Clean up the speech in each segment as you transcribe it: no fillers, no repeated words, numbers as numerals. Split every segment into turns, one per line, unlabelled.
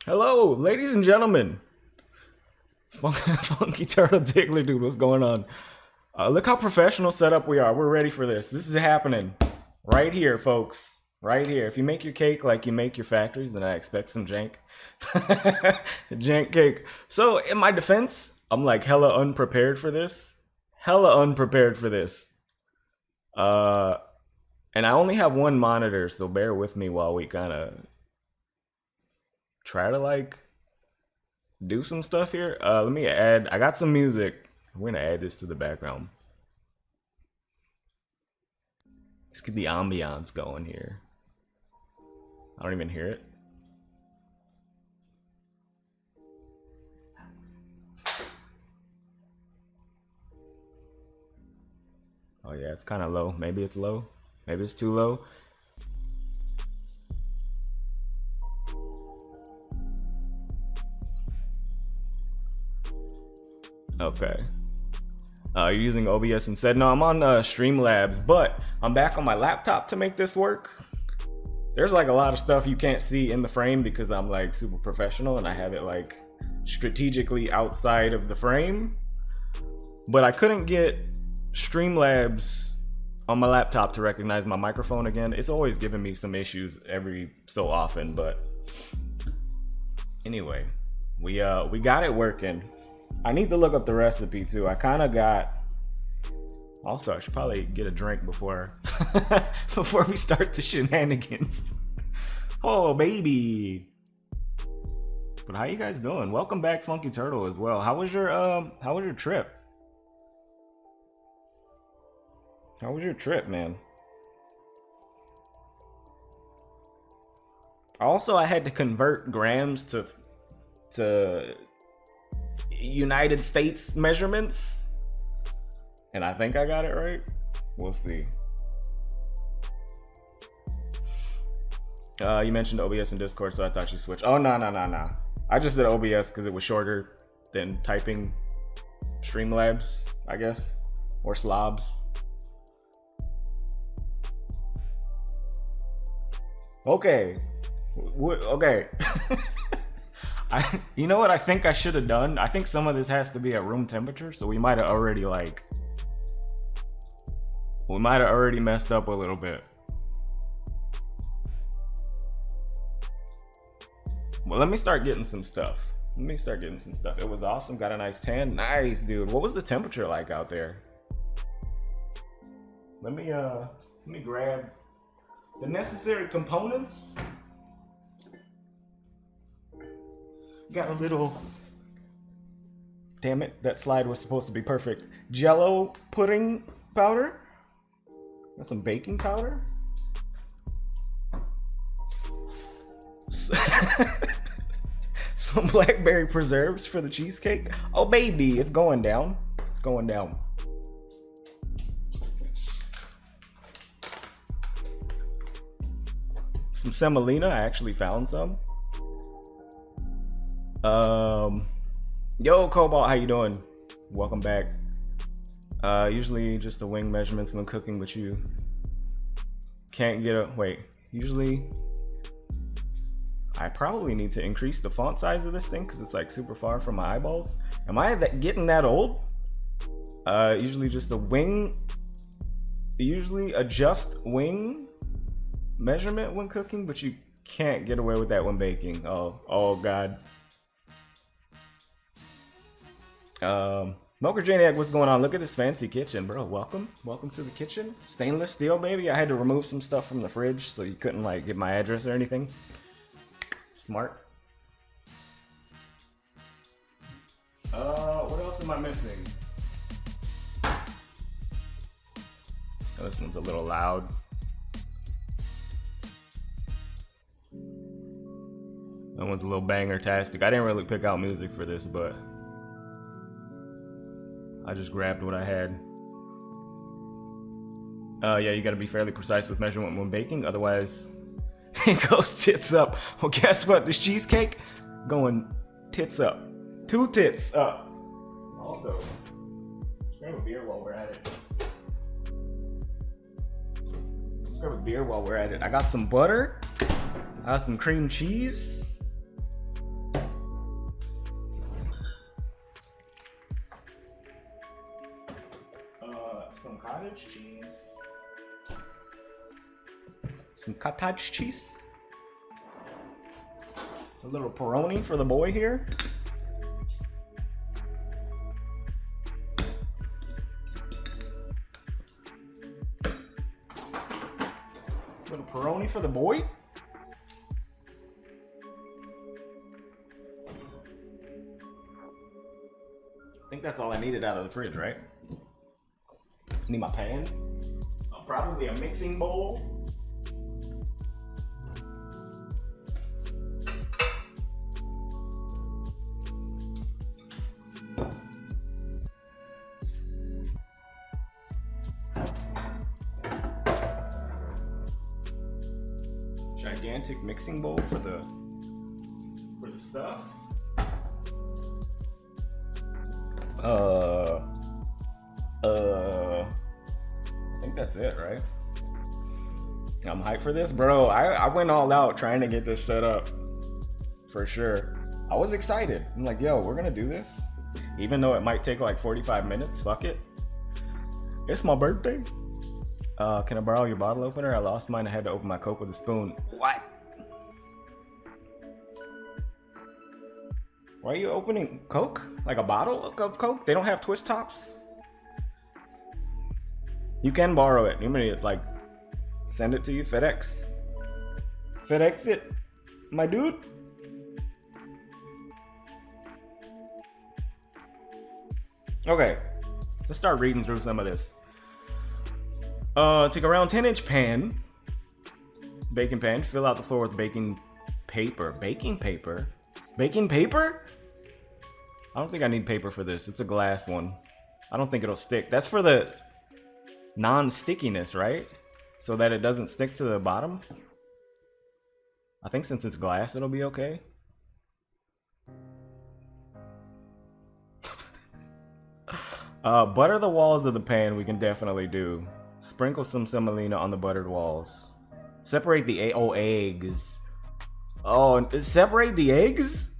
Hello, ladies and gentlemen. Funky Turtle Diggler Dude, what's going on? Look how professional set up we are. We're ready for this. This is happening right here, folks. Right here. If you make your cake like you make your factories, then I expect some jank. Jank cake. So, in my defense, I'm like hella unprepared for this. Hella unprepared for this. And I only have one monitor, so bear with me while we kind of try to like do some stuff here. Let me add, I got some music. We're gonna add this to the background. Let's get the ambiance going here. I don't even hear it. Oh yeah, it's kind of low. Maybe it's low. Maybe it's too low. Okay. You're using OBS instead? No, I'm on Streamlabs, but I'm back on my laptop to make this work. There's like a lot of stuff you can't see in the frame because I'm like super professional and I have it like strategically outside of the frame. But I couldn't get Streamlabs on my laptop to recognize my microphone again. It's always giving me some issues every so often, but anyway, we got it working. I need to look up the recipe too. I kind of got. Also, I should probably get a drink before before we start the shenanigans. Oh baby! But how you guys doing? Welcome back, Funky Turtle, as well. How was your trip? How was your trip, man? Also, I had to convert grams to United States measurements, and I think I got it right. We'll see. You mentioned OBS in Discord, so I thought you switched. Oh, no. I just did OBS because it was shorter than typing Streamlabs, I guess, or Slobs. Okay. Okay. You know what I think I should have done? I think some of this has to be at room temperature, so we might have already messed up a little bit. Well, let me start getting some stuff. It was awesome. Got a nice tan. Nice, dude. What was the temperature like out there? Let me grab the necessary components. Got a little, damn it, that slide was supposed to be perfect. Jello pudding powder. Got some baking powder. Some blackberry preserves for the cheesecake. Oh baby, it's going down. It's going down. Some semolina, I actually found some. Yo Cobalt, how you doing? Welcome back. Usually just the wing measurements when cooking, but you can't get a wait. Usually I probably need to increase the font size of this thing because it's like super far from my eyeballs. Am I getting that old? Usually just the wing. Usually adjust wing measurement when cooking, but you can't get away with that when baking. Oh god. Mocha Janiac, what's going on? Look at this fancy kitchen, bro. Welcome to the kitchen. Stainless steel, baby. I had to remove some stuff from the fridge so you couldn't like get my address or anything. Smart. What else am I missing? Oh, this one's a little loud. That one's a little banger-tastic. I didn't really pick out music for this, but I just grabbed what I had. Yeah, you gotta be fairly precise with measurement when baking, otherwise it goes tits up. Well, guess what? This cheesecake going tits up. 2 tits up. Also, let's grab a beer while we're at it. I got some butter. I got some cream cheese. some cottage cheese. A little pepperoni for the boy here. Little pepperoni for the boy. I think that's all I needed out of the fridge, right? I need my pan. Probably a mixing bowl. Gigantic mixing bowl for the stuff. I think that's it, right? I'm hyped for this, bro. I went all out trying to get this set up for sure. I was excited. I'm like, yo, we're gonna do this, even though it might take like 45 minutes. Fuck it. It's my birthday. Can I borrow your bottle opener? I lost mine. I had to open my Coke with a spoon. What? Why are you opening Coke? Like a bottle of Coke? They don't have twist tops? You can borrow it. You may like send it to you. FedEx. FedEx it, my dude. Okay, let's start reading through some of this. Take a round 10-inch pan, baking pan, fill out the floor with baking paper. Baking paper? Baking paper? I don't think I need paper for this. It's a glass one. I don't think it'll stick. That's for the non-stickiness, right? So that it doesn't stick to the bottom. I think since it's glass, it'll be okay. Butter the walls of the pan, we can definitely do. Sprinkle some semolina on the buttered walls. Separate the eggs. Oh, separate the eggs?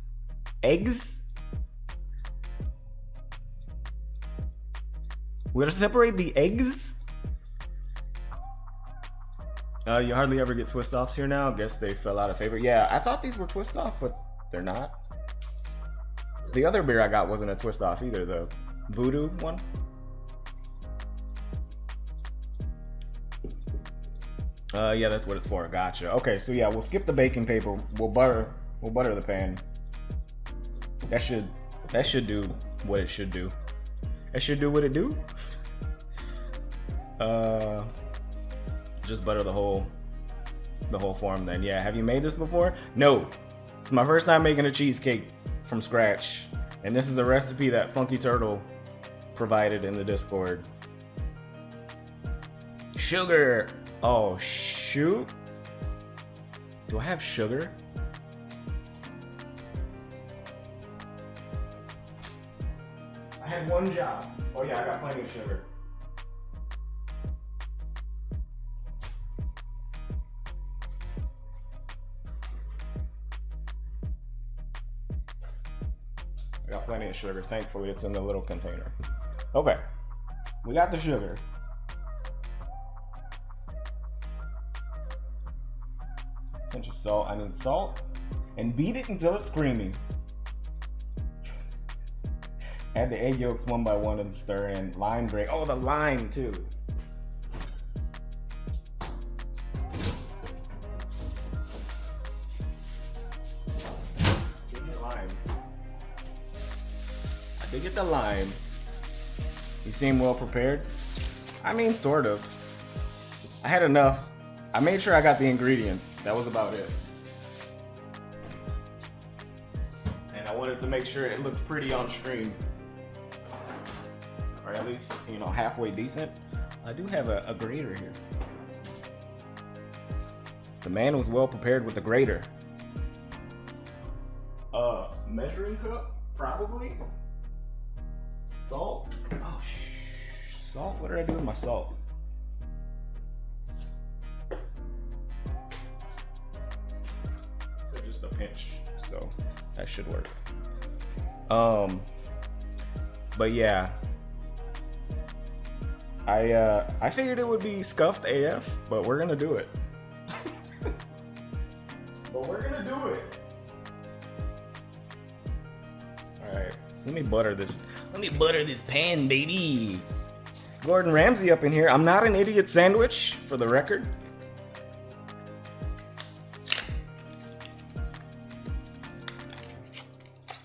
Eggs? We're gonna separate the eggs? You hardly ever get twist offs here now. Guess they fell out of favor. Yeah, I thought these were twist off, but they're not. The other beer I got wasn't a twist off either, the Voodoo one. Yeah, that's what it's for. Gotcha. Okay, so yeah, we'll skip the baking paper. We'll butter the pan. That should do what it should do. It should do what it do. Just butter the whole form then. Yeah, have you made this before? No. It's my first time making a cheesecake from scratch. And this is a recipe that Funky Turtle provided in the Discord. Sugar. Oh, shoot. Do I have sugar? I had one job. Oh yeah, I got plenty of sugar. I got plenty of sugar. Thankfully, it's in the little container. Okay, we got the sugar. Pinch of salt. I need salt. And beat it until it's creamy. Add the egg yolks one by one and stir in. Lime grate. Oh, the lime too. Give me the lime. I did get the lime. You seem well prepared. I mean, sort of. I had enough. I made sure I got the ingredients. That was about it. And I wanted to make sure it looked pretty on screen. Or at least, you know, halfway decent. I do have a grater here. The man was well prepared with the grater. Measuring cup, probably. Salt. Oh, salt? What did I do with my salt? So just a pinch, so that should work. But yeah. I figured it would be scuffed AF, but we're gonna do it. but we're gonna do it. All right, so let me butter this. Let me butter this pan, baby. Gordon Ramsay up in here. I'm not an idiot sandwich, for the record.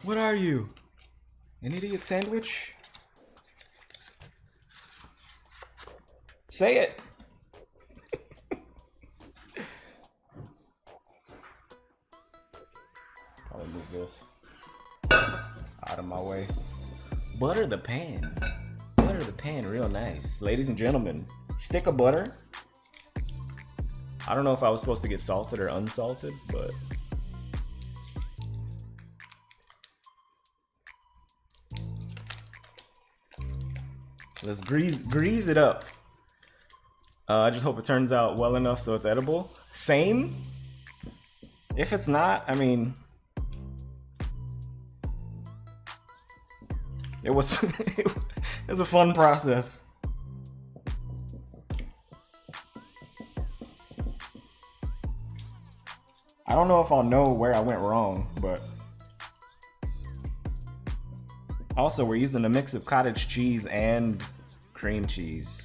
What are you? An idiot sandwich? Say it. I'll move this out of my way. Butter the pan. Butter the pan real nice. Ladies and gentlemen, stick of butter. I don't know if I was supposed to get salted or unsalted, but let's grease it up. I just hope it turns out well enough so it's edible. Same. If it's not, I mean, it was it was a fun process. I don't know if I'll know where I went wrong, but also we're using a mix of cottage cheese and cream cheese.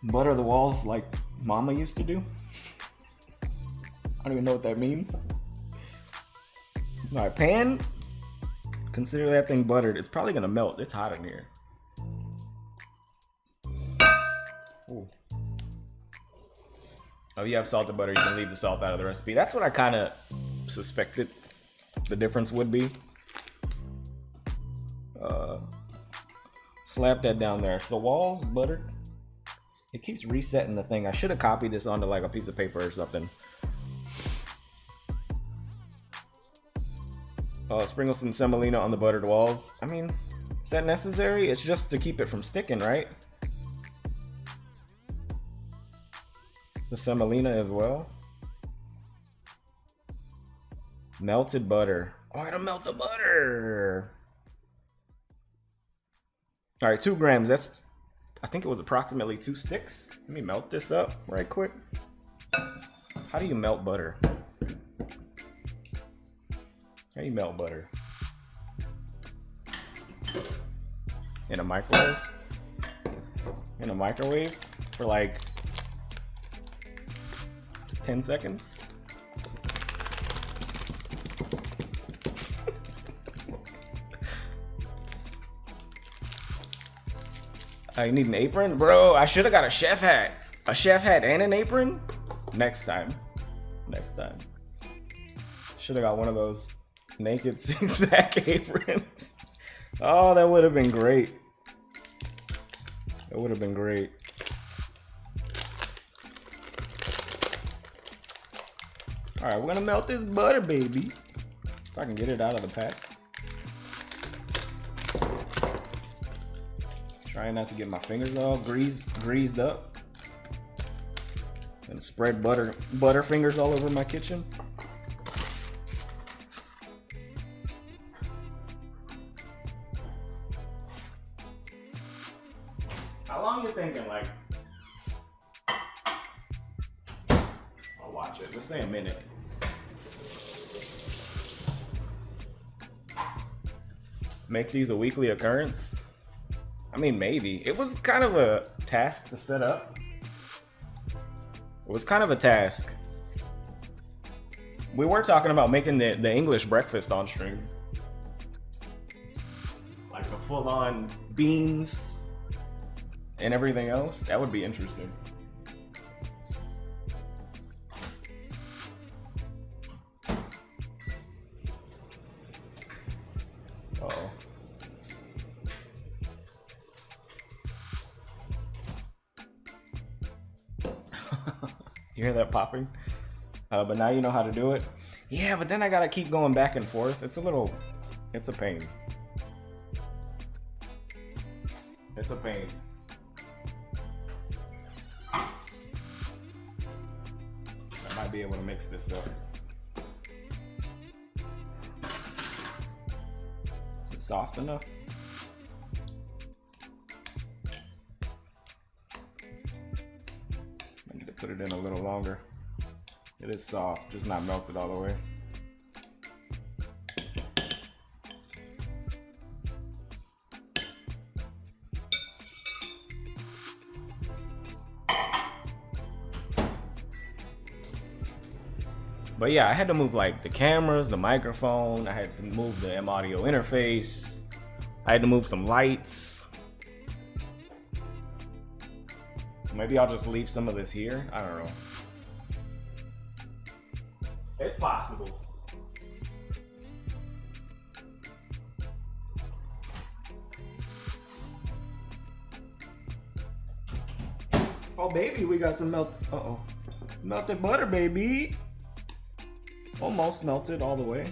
Butter the walls like Mama used to do. I don't even know what that means. All right, pan. Consider that thing buttered. It's probably gonna melt. It's hot in here. Ooh. Oh, you have salted butter. You can leave the salt out of the recipe. That's what I kind of suspected the difference would be. Slap that down there. So walls buttered. It keeps resetting the thing. I should have copied this onto like a piece of paper or something. Sprinkle some semolina on the buttered walls. I mean, is that necessary? It's just to keep it from sticking, right? The semolina as well. Melted butter. Oh, I gotta melt the butter. All right, 2 grams. That's, I think it was approximately 2 sticks. Let me melt this up right quick. How do you melt butter? How do you melt butter? In a microwave? In a microwave for like 10 seconds? I need an apron? Bro, I should have got a chef hat. A chef hat and an apron? Next time. Next time. Should have got one of those naked 6-pack aprons. Oh, that would have been great. That would have been great. All right, we're gonna melt this butter, baby. If I can get it out of the pack. Trying not to get my fingers all greased up. And spread butter fingers all over my kitchen. How long you thinking? Like, I'll watch it. Let's say a minute. Make these a weekly occurrence? I mean, maybe. It was kind of a task to set up. It was kind of a task. We were talking about making the English breakfast on stream. Like the full-on beans and everything else. That would be interesting. Uh-oh. You hear that popping? But now you know how to do it. Yeah, but then I gotta keep going back and forth. It's a pain. It's a pain. I might be able to mix this up. Is it soft enough? put it in a little longer. It is soft, just not melted all the way. But yeah, I had to move like the cameras, the microphone, I had to move the M audio interface, I had to move some lights. Maybe I'll just leave some of this here, I don't know. It's possible. Oh baby, we got some melted butter, baby. Almost melted all the way.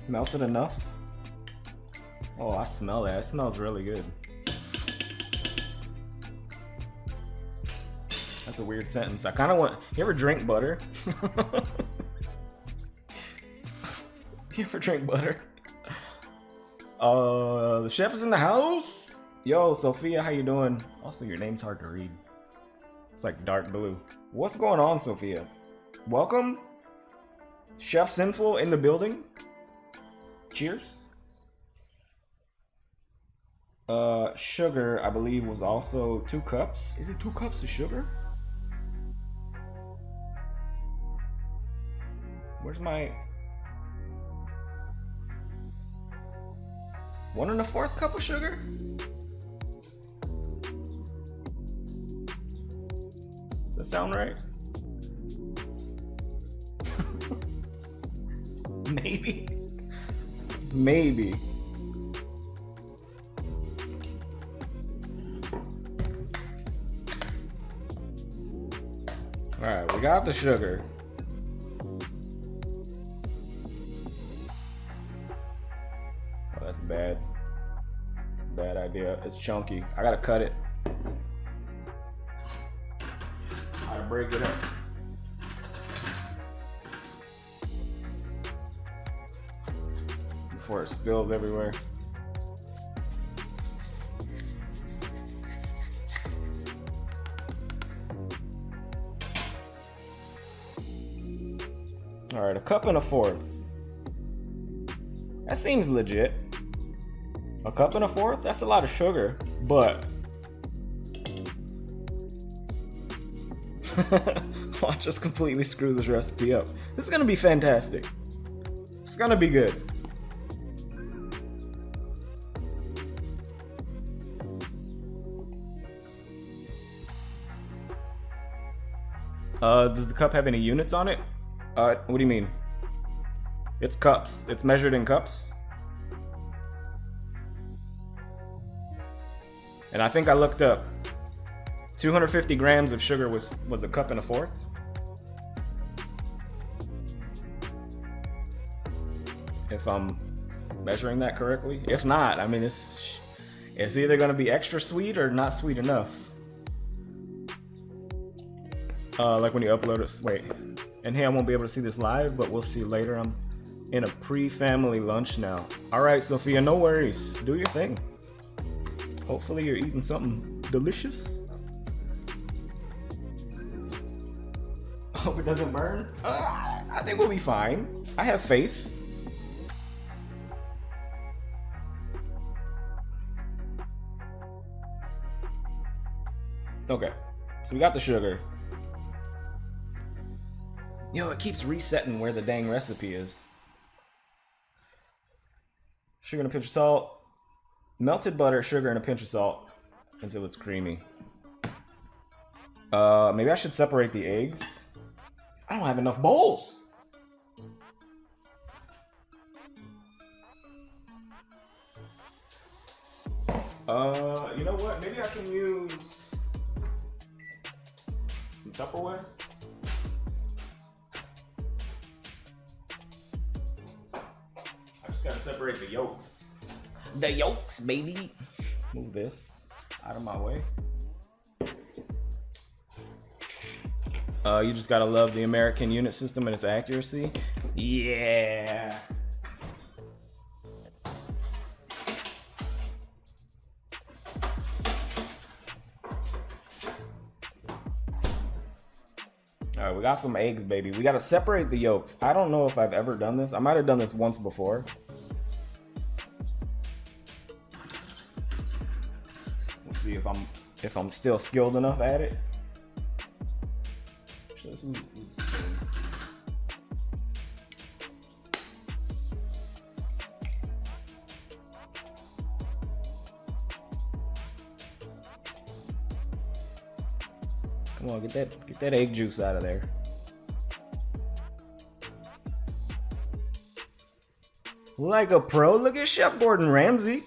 Melted enough. Oh, I smell that. It smells really good. That's a weird sentence. I kind of want. You ever drink butter? You ever drink butter? The chef is in the house. Yo, Sophia, how you doing? Also, your name's hard to read. It's like dark blue. What's going on, Sophia? Welcome. Chef Sinful in the building. Cheers. Sugar, I believe, was also 2 cups. Is it 2 cups of sugar? Where's my 1 1/4 cup of sugar? Does that sound right? Maybe. Maybe. Alright, we got the sugar. Oh, that's bad. Bad idea. It's chunky. I gotta cut it. I gotta break it up. Before it spills everywhere. All right, 1 1/4 cups. That seems legit. 1 1/4 cups? That's a lot of sugar, but I'll just completely screw this recipe up. This is gonna be fantastic. It's gonna be good. Does the cup have any units on it? What do you mean? It's cups. It's measured in cups. And I think I looked up 250 grams of sugar was 1 1/4 cups. If I'm measuring that correctly. If not, I mean it's either gonna be extra sweet or not sweet enough. Like when you upload it. Wait. And hey, I won't be able to see this live, but we'll see later. I'm in a pre-family lunch now. All right, Sophia, no worries. Do your thing. Hopefully you're eating something delicious. Hope it doesn't burn. I think we'll be fine. I have faith. Okay, so we got the sugar. Yo, it keeps resetting where the dang recipe is. Sugar and a pinch of salt. Melted butter, sugar, and a pinch of salt until it's creamy. Maybe I should separate the eggs. I don't have enough bowls. You know what? Maybe I can use some Tupperware. Gotta separate the yolks. The yolks, baby. Move this out of my way. You just gotta love the American unit system and its accuracy. Yeah. All right, we got some eggs, baby. We got to separate the yolks. I don't know if I've ever done this. I might have done this once before. Let's see if I'm still skilled enough at it. Come on, get that egg juice out of there. Like a pro, look at Chef Gordon Ramsay.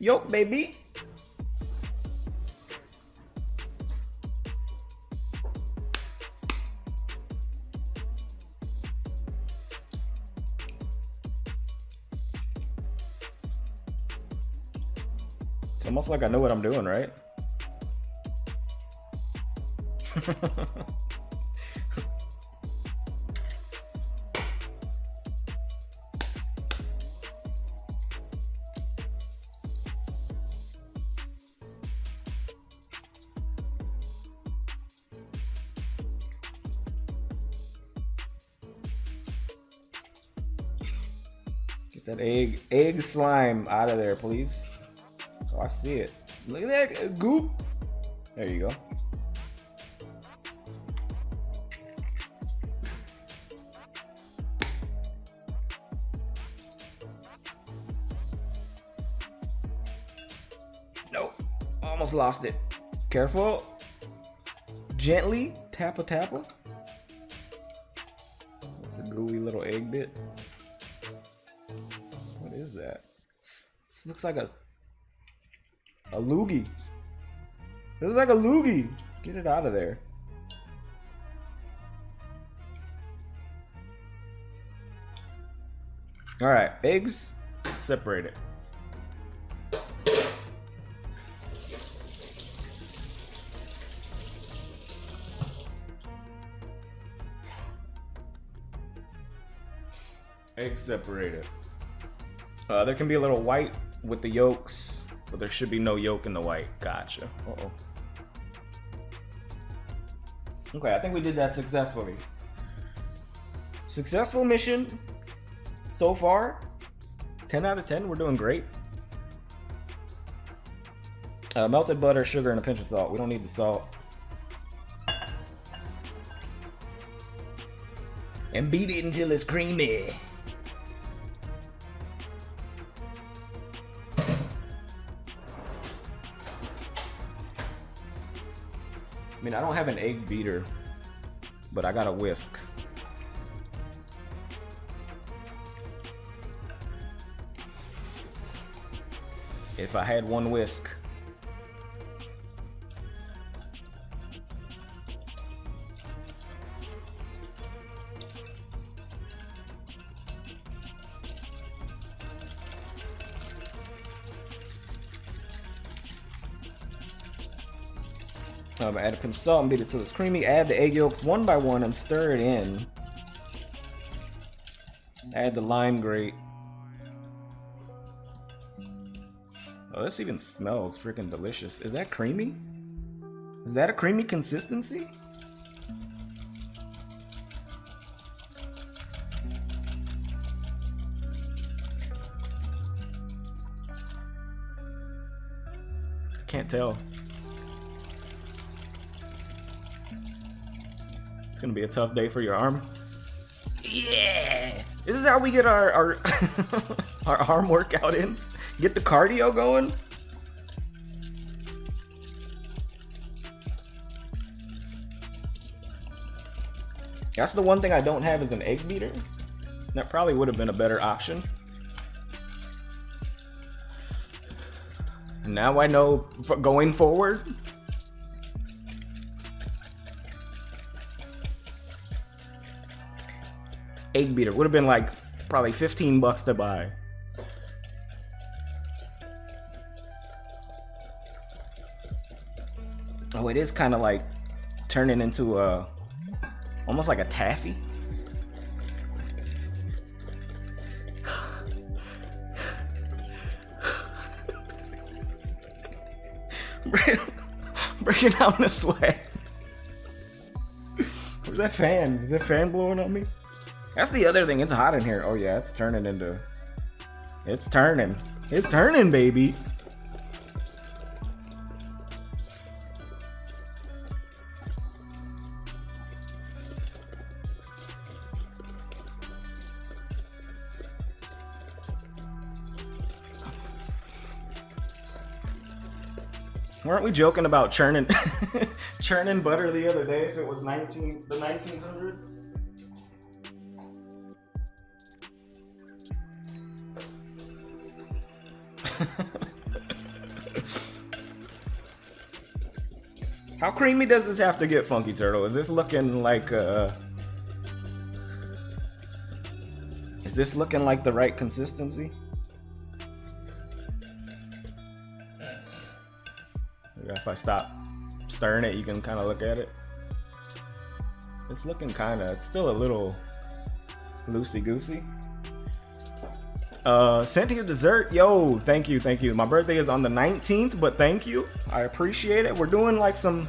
Yolk, baby. It's almost like I know what I'm doing, right? Get that egg slime out of there, please. Oh, I see it. Look at that goop. There you go. Nope. Almost lost it. Careful. Gently. Tappa tappa. That's a gooey little egg bit. What is that? This looks like a loogie. It looks like a loogie. Get it out of there. All right, eggs separated. Eggs separated. There can be a little white with the yolks, but there should be no yolk in the white. Gotcha. Uh-oh. Okay, I think we did that successfully. Successful mission so far. 10 out of 10, we're doing great. Melted butter, sugar, and a pinch of salt. We don't need the salt. And beat it until it's creamy. I mean, I don't have an egg beater, but I got a whisk. If I had one whisk. Add a pinch of salt and beat it till it's creamy. Add the egg yolks one by one and stir it in. Add the lime grate. Oh, this even smells freaking delicious. Is that creamy? Is that a creamy consistency? I can't tell. It's gonna be a tough day for your arm. Yeah! This is how we get our our arm workout in. Get the cardio going. That's the one thing I don't have is an egg beater. That probably would have been a better option. And now I know going forward. Egg beater would have been like probably 15 bucks to buy. Oh, it is kind of like turning into a almost like a taffy. Breaking out in a sweat. Where's that fan? Is that fan blowing on me? That's the other thing. It's hot in here. Oh yeah, it's turning into... It's turning. It's turning, baby. Weren't we joking about churning churning butter the other day if it was the 1900s? How creamy does this have to get, Funky Turtle? Is this looking like is this looking like the right consistency? If I stop stirring it, you can kind of look at it. It's looking kind of, it's still a little loosey-goosey. Sent you dessert. Yo, thank you, thank you. My birthday is on the 19th, but thank you. I appreciate it. We're doing like some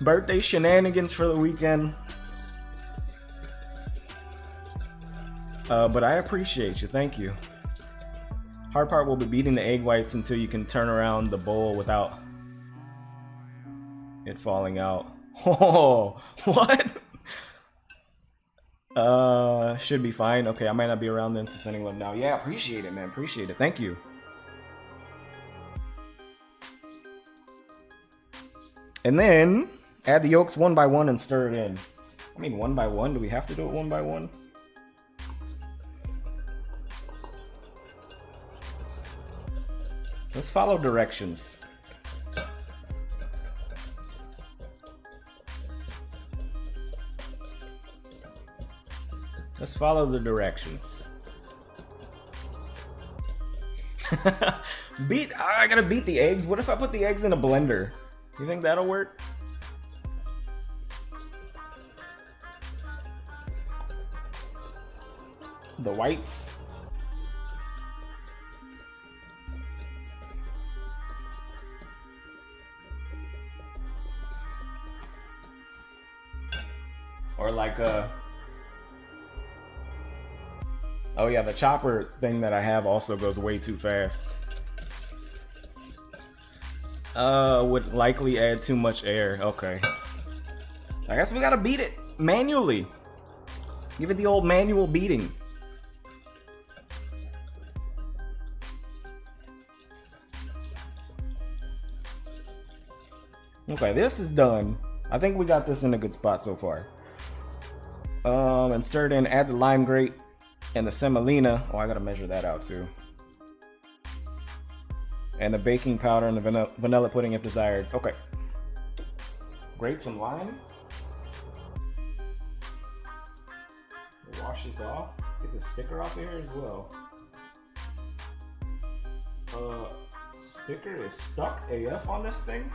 birthday shenanigans for the weekend. But I appreciate you. Thank you. Hard part will be beating the egg whites until you can turn around the bowl without it falling out. Oh, what? Should be fine. Okay, I might not be around then, so sending love now. Yeah, appreciate it, man. Appreciate it. Thank you. And then add the yolks one by one and stir it in. I mean, one by one. Do we have to do it one by one? Let's follow directions. Let's follow the directions. I gotta beat the eggs. What if I put the eggs in a blender? You think that'll work? The whites. Or like a... Oh yeah, the chopper thing that I have also goes way too fast. Would likely add too much air. Okay. I guess we gotta beat it manually. Give it the old manual beating. Okay, this is done. I think we got this in a good spot so far. And stir it in, add the lime grate and the semolina. Oh, I gotta measure that out too. And the baking powder and the vanilla pudding if desired. Okay. Grate some lime. Wash this off. Get the sticker off here as well. Sticker is stuck AF on this thing.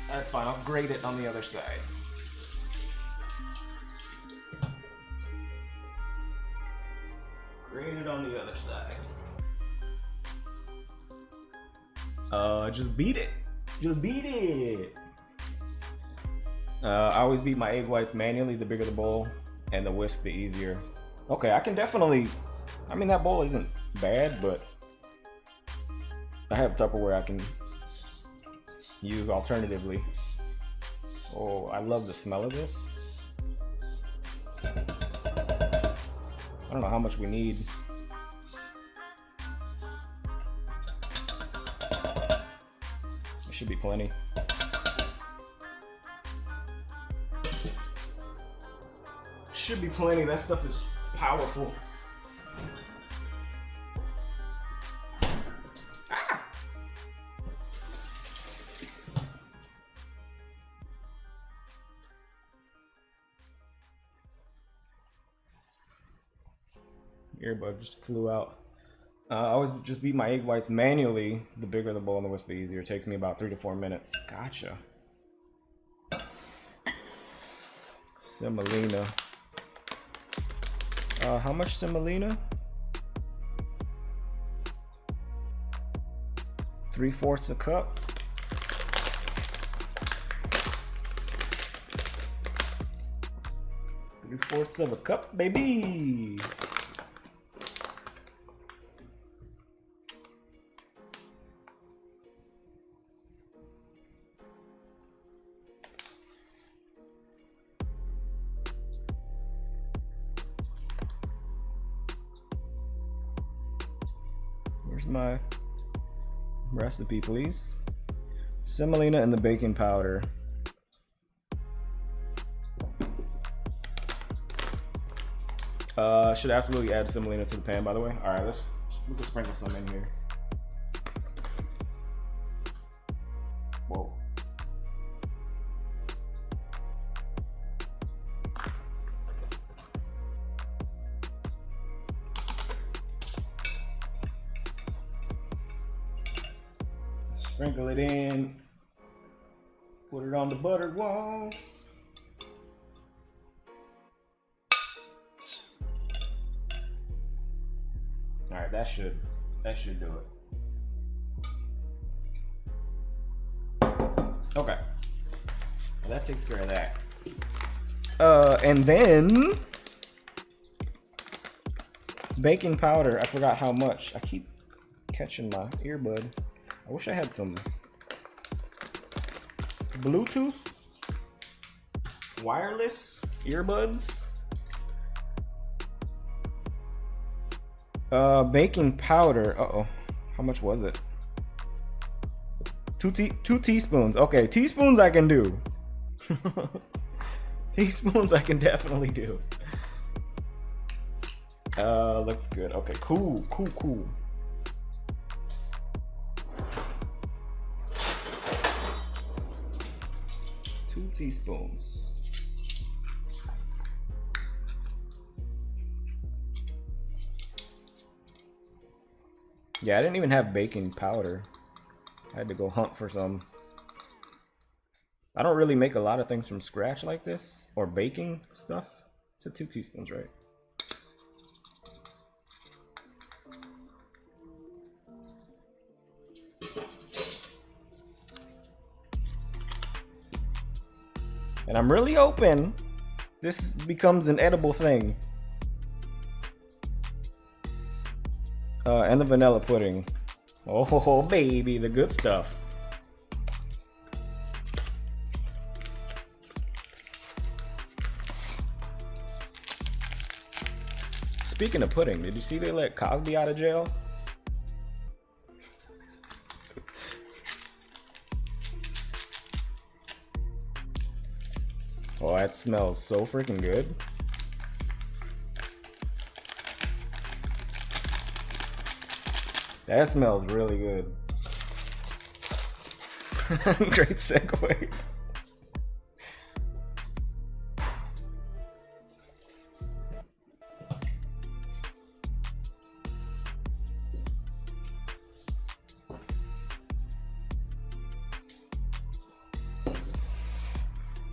That's fine, I'll grate it on the other side. Grate it on the other side. Just beat it. Just beat it. I always beat my egg whites manually, the bigger the bowl, and the whisk the easier. Okay, I can definitely, I mean that bowl isn't bad, but I have Tupperware I can use alternatively. Oh, I love the smell of this. I don't know how much we need. It should be plenty. Should be plenty. That stuff is powerful. Earbud just flew out. I always just beat my egg whites manually. The bigger the bowl and the whisk, the easier. It takes me about 3 to 4 minutes. Gotcha. Semolina. How much semolina? 3/4 a cup. Three-fourths of a cup, baby. Where's my recipe, please? Semolina and the baking powder. Should absolutely add semolina to the pan, by the way. All right, let's sprinkle some in here. Whoa. Sprinkle it in. Put it on the buttered walls. All right, that should do it. Okay, well, that takes care of that. And then baking powder. I forgot how much. I keep catching my earbud. I wish I had some Bluetooth wireless earbuds. Baking powder. Uh-oh. How much was it? Two teaspoons. Okay, teaspoons I can do. Teaspoons I can definitely do. Looks good. Okay, cool. 2 teaspoons. Yeah, I didn't even have baking powder. I had to go hunt for some. I don't really make a lot of things from scratch like this, or baking stuff. So 2 teaspoons, right? And I'm really hoping this becomes an edible thing. And the vanilla pudding. Oh, baby, the good stuff. Speaking of pudding, did you see they let Cosby out of jail? Oh, that smells so freaking good. That smells really good. Great segue.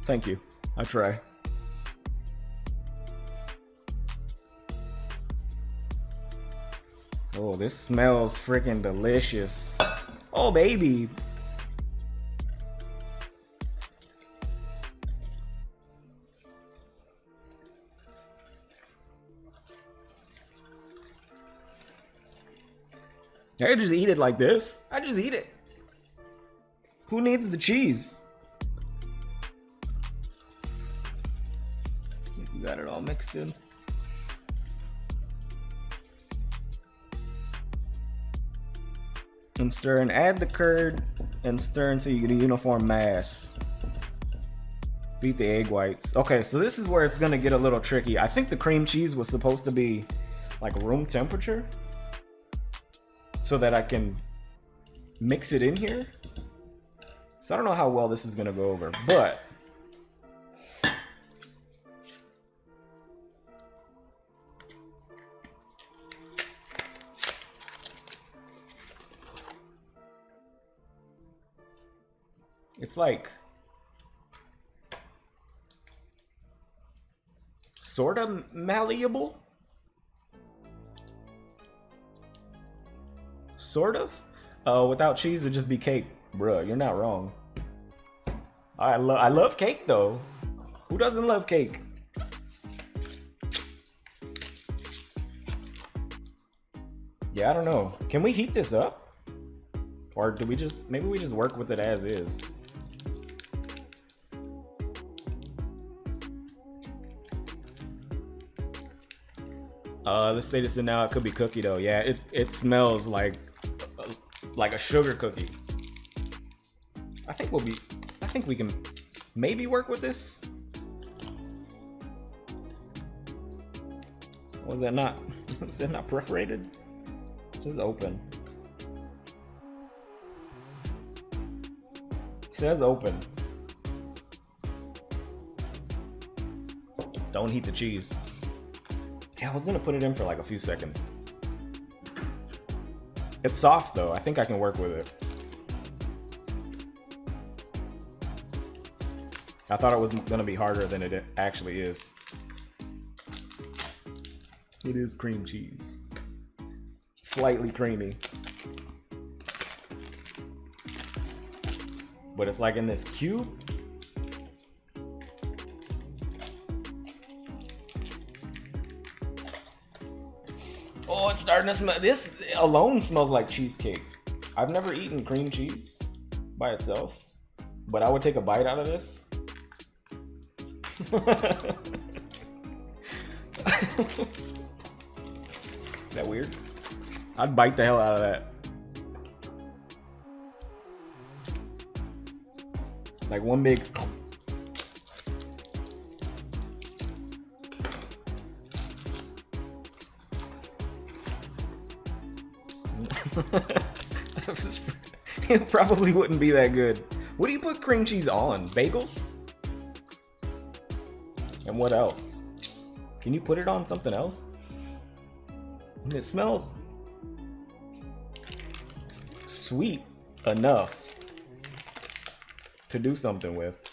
Thank you. I try. Oh, this smells freaking delicious. Oh, baby. I could just eat it like this. I just eat it. Who needs the cheese? You got it all mixed in. And stir and add the curd and stir until you get a uniform mass. Beat the egg whites. Okay, so this is where it's gonna get a little tricky. I think the cream cheese was supposed to be like room temperature so that I can mix it in here. So I don't know how well this is gonna go over, but it's like sort of malleable. Sort of. Without cheese, it'd just be cake. Bruh, you're not wrong. I love cake though. Who doesn't love cake? Yeah, I don't know. Can we heat this up? Or do we just, maybe we just work with it as is? Let's say this in now. It could be cookie though. Yeah, it smells like a sugar cookie. I think we can maybe work with this. Was that not? Is that not perforated? It says open. It says open. Don't heat the cheese. Yeah, I was gonna put it in for like a few seconds. It's soft though. I think I can work with it. I thought it was gonna be harder than it actually is. It is cream cheese. Slightly creamy. But it's like in this cube. Oh, it's starting to smell. This alone smells like cheesecake. I've never eaten cream cheese by itself, but I would take a bite out of this. Is that weird? I'd bite the hell out of that. Like one big. It probably wouldn't be that good. What do you put cream cheese on? Bagels? And what else? Can you put it on something else? It smells sweet enough to do something with.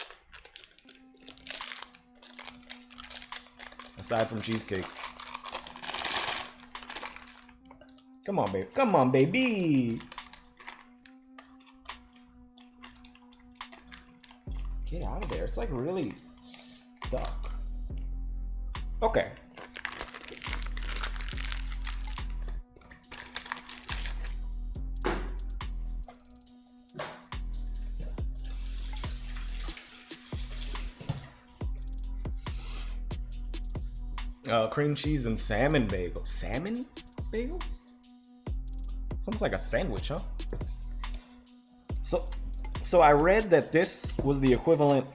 Aside from cheesecake. Come on, baby. Come on, baby. Get out of there. It's like really stuck. Okay. Cream cheese and salmon bagels. Salmon bagels? Sounds like a sandwich, huh? So I read that this was the equivalent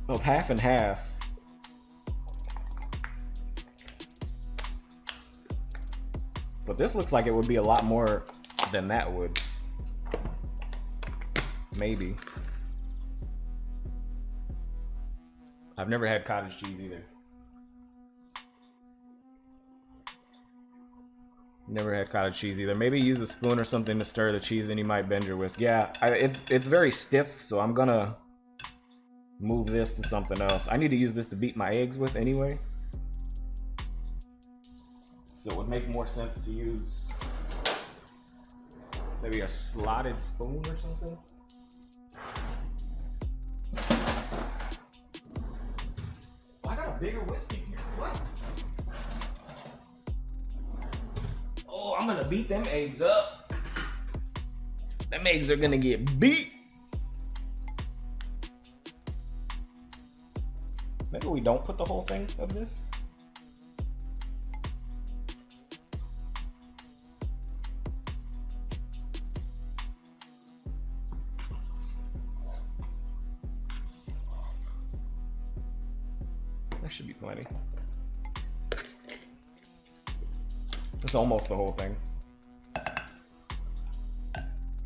of half and half. But this looks like it would be a lot more than that would. Maybe. I've never had cottage cheese either. Never had cottage cheese either. Maybe use a spoon or something to stir the cheese and you might bend your whisk. Yeah, it's very stiff, so I'm gonna move this to something else. I need to use this to beat my eggs with anyway. So it would make more sense to use maybe a slotted spoon or something. Oh, I got a bigger whisk in here. What? Oh, I'm gonna beat them eggs up. Them eggs are gonna get beat. Maybe we don't put the whole thing of this. That should be plenty. It's almost the whole thing.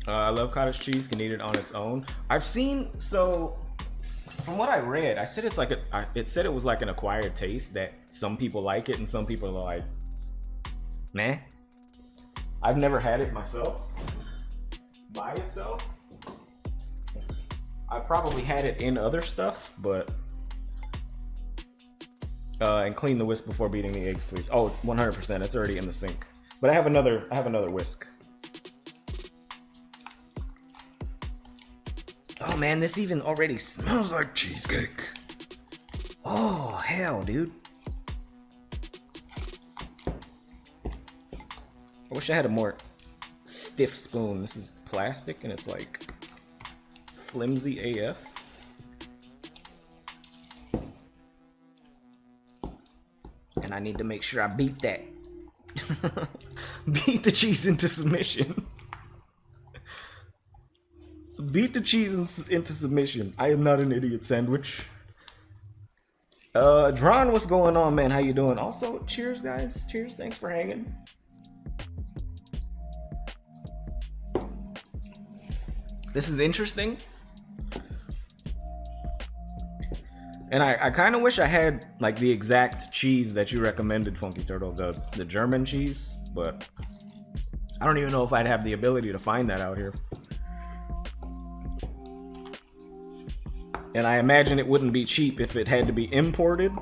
I love cottage cheese. Can eat it on its own. I've seen, so from what I read, I said it's like it said it was like an acquired taste that some people like it and some people are like, nah. I've never had it myself by itself. I probably had it in other stuff, but and clean the whisk before beating the eggs, please. Oh, 100%. It's already in the sink. But I have another whisk. man, this even already smells like cheesecake. Oh, hell, dude. I wish I had a more stiff spoon. This is plastic and it's like flimsy AF. And I need to make sure I beat that. Beat the cheese into submission. Beat the cheese into submission. I am not an idiot sandwich. Dron, what's going on, man? How you doing? Also, cheers, guys. Cheers. Thanks for hanging. This is interesting. And I kind of wish I had like the exact cheese that you recommended, Funky Turtle, the German cheese, but I don't even know if I'd have the ability to find that out here. And I imagine it wouldn't be cheap if it had to be imported.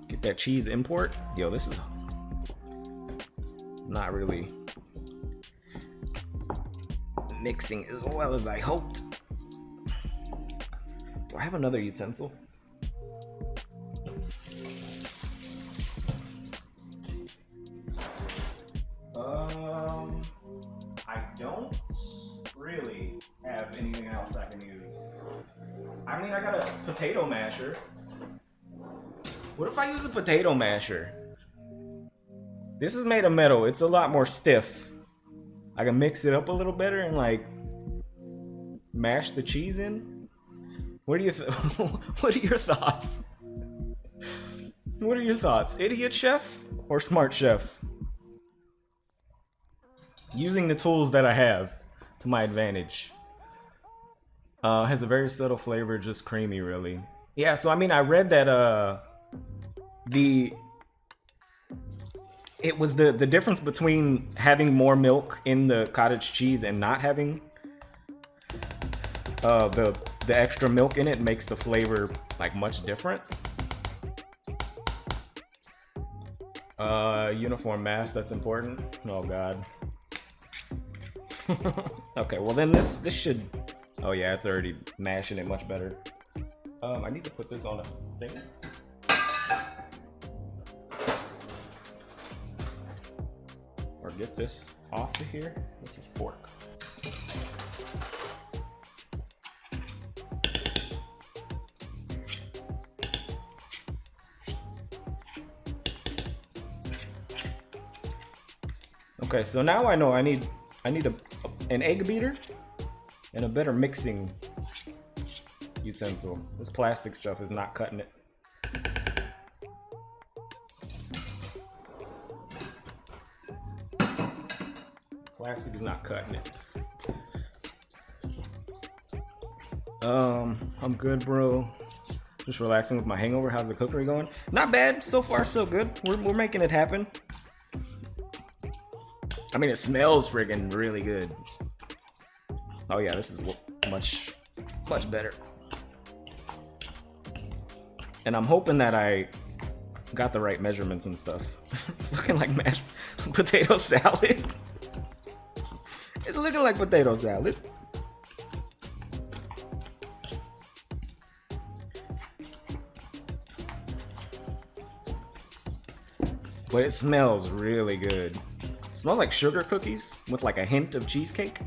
Get that cheese import. Yo, this is not really mixing as well as I hoped. Do I have another utensil? I don't really have anything else I can use. I mean, I got a potato masher. What if I use a potato masher? This is made of metal. It's a lot more stiff. I can mix it up a little better and like mash the cheese in. What do you what are your thoughts? What are your thoughts? Idiot chef or smart chef? Using the tools that I have to my advantage. Has a very subtle flavor, just creamy, really. Yeah, so I mean, I read that it was the difference between having more milk in the cottage cheese and not having the extra milk in it makes the flavor like much different. Uniform mass, that's important. Oh god. Okay, well then this should. Oh yeah, it's already mashing it much better. I need to put this on a thing. Or get this off of here. This is pork. Okay, so now I know I need an egg beater and a better mixing utensil. This plastic stuff is not cutting it. Plastic is not cutting it. I'm good, bro. Just relaxing with my hangover. How's the cookery going? Not bad. So far, so good. We're making it happen. I mean, it smells friggin' really good. Oh yeah, this is much better. And I'm hoping that I got the right measurements and stuff. It's looking like mashed potato salad. It's looking like potato salad. But it smells really good. It smells like sugar cookies with like a hint of cheesecake.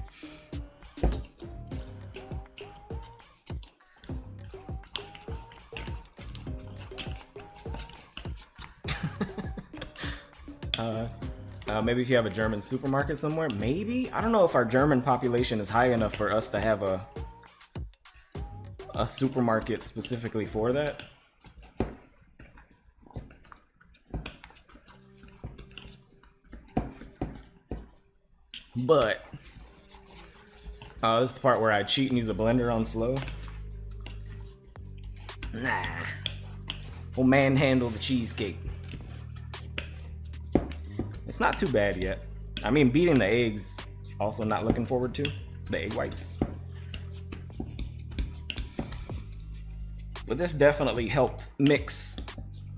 Maybe if you have a German supermarket somewhere, maybe? I don't know if our German population is high enough for us to have a supermarket specifically for that. But this is the part where I cheat and use a blender on slow. Nah, we'll manhandle the cheesecake. It's not too bad yet. I mean, beating the eggs, also not looking forward to. The egg whites. But this definitely helped mix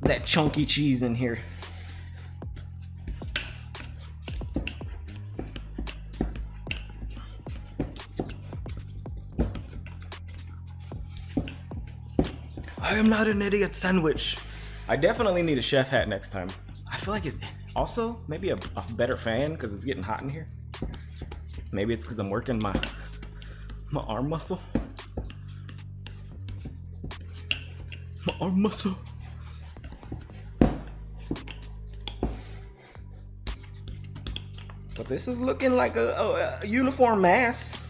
that chunky cheese in here. I am not an idiot sandwich. I definitely need a chef hat next time. I feel like it. Also, maybe a better fan because it's getting hot in here. Maybe it's because I'm working my arm muscle. My arm muscle. But this is looking like a uniform mass.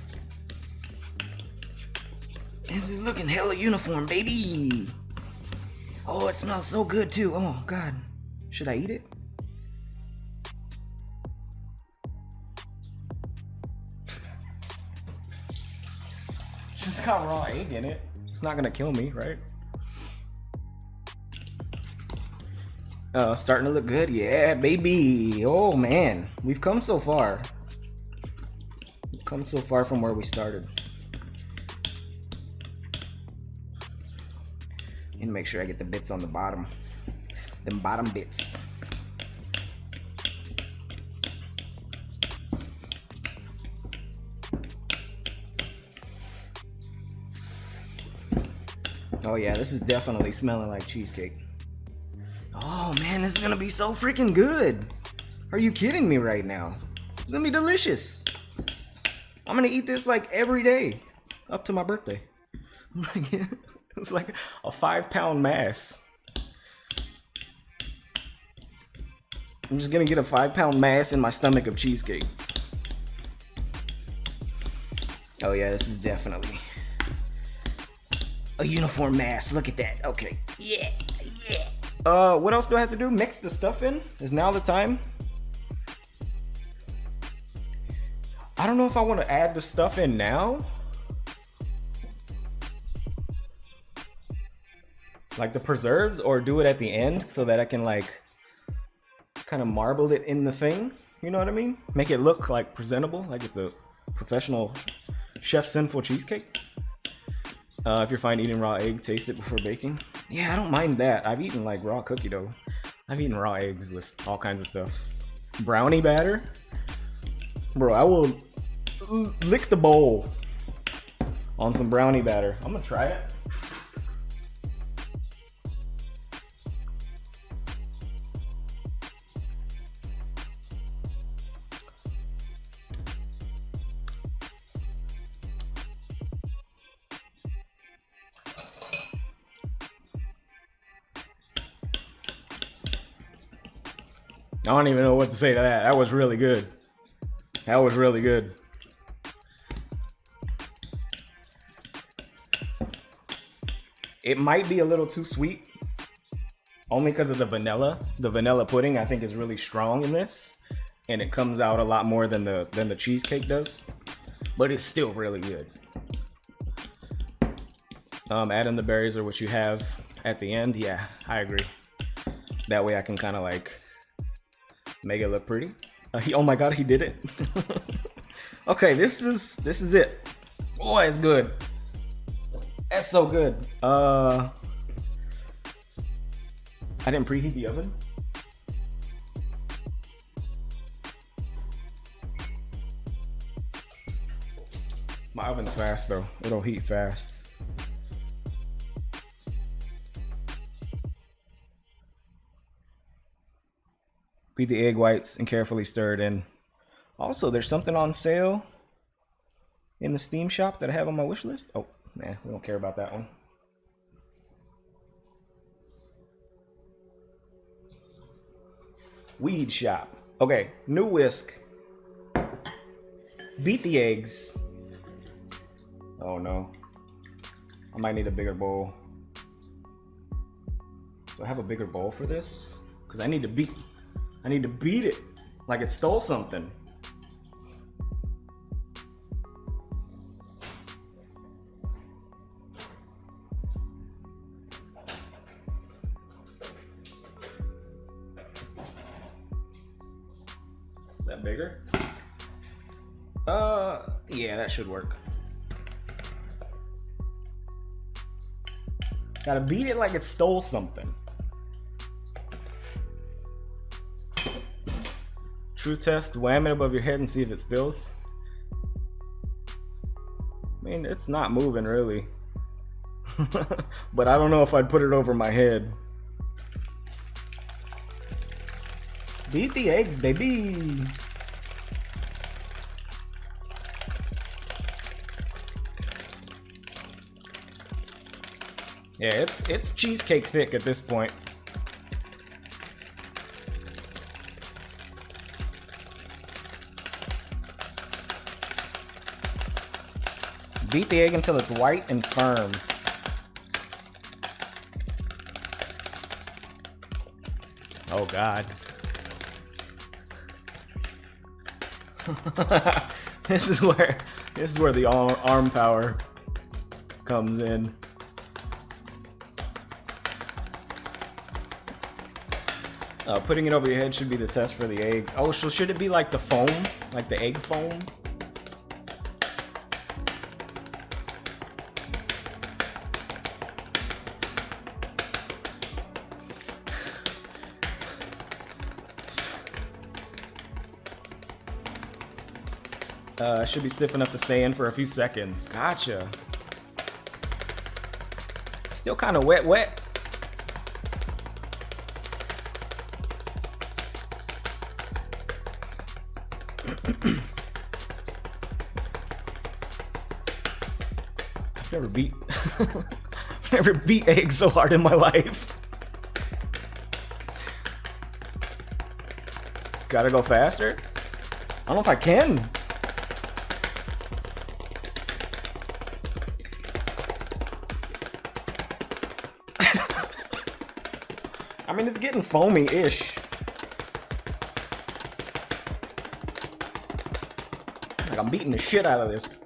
This is looking hella uniform, baby. Oh, it smells so good too. Oh God, should I eat it? Just got raw egg in it. It's not gonna kill me, right? Starting to look good. Yeah, baby. Oh man, we've come so far. We've come so far from where we started. And make sure I get the bits on the bottom. Them bottom bits. Oh yeah, this is definitely smelling like cheesecake. Oh man, this is gonna be so freaking good. Are you kidding me right now? It's gonna be delicious. I'm gonna eat this like every day up to my birthday. It's like a 5-pound mass. I'm just gonna get a 5-pound mass in my stomach of cheesecake. Oh yeah, this is definitely a uniform mass. Look at that. Okay. Yeah. What else do I have to do? Mix the stuff in? Is now the time? I don't know if I want to add the stuff in now. Like the preserves, or do it at the end so that I can like kind of marble it in the thing. You know what I mean? Make it look like presentable, like it's a professional chef sinful cheesecake. If you're fine eating raw egg, taste it before baking. Yeah, I don't mind that. I've eaten like raw cookie dough. I've eaten raw eggs with all kinds of stuff. Brownie batter? Bro, I will lick the bowl on some brownie batter. I'm gonna try it. I don't even know what to say to that. That was really good. That was really good. It might be a little too sweet, only because of the vanilla. The vanilla pudding I think is really strong in this, and it comes out a lot more than the cheesecake does. But it's still really good. Add in the berries or what you have at the end. Yeah, I agree. That way I can kind of like make it look pretty. Oh my God, he did it. Okay, this is it. Boy, it's good. That's so good. I didn't preheat the oven. My oven's fast though. It'll heat fast. Beat the egg whites and carefully stir it in. Also, there's something on sale in the Steam shop that I have on my wish list. Oh, man, we don't care about that one. Weed shop. Okay, new whisk. Beat the eggs. Oh no. I might need a bigger bowl. Do I have a bigger bowl for this? Because I need to beat it like it stole something. Is that bigger? Yeah, that should work. Gotta beat it like it stole something. True test, wham it above your head and see if it spills. I mean, it's not moving really. But I don't know if I'd put it over my head. Beat the eggs, baby. Yeah, it's cheesecake thick at this point. Beat the egg until it's white and firm. Oh God. This is where the arm power comes in. Putting it over your head should be the test for the eggs. Oh, so should it be like the foam? Like the egg foam? Should be stiff enough to stay in for a few seconds. Gotcha. Still kind of wet. I've never beat eggs so hard in my life. Gotta go faster? I don't know if I can. I mean, it's getting foamy-ish. Like, I'm beating the shit out of this.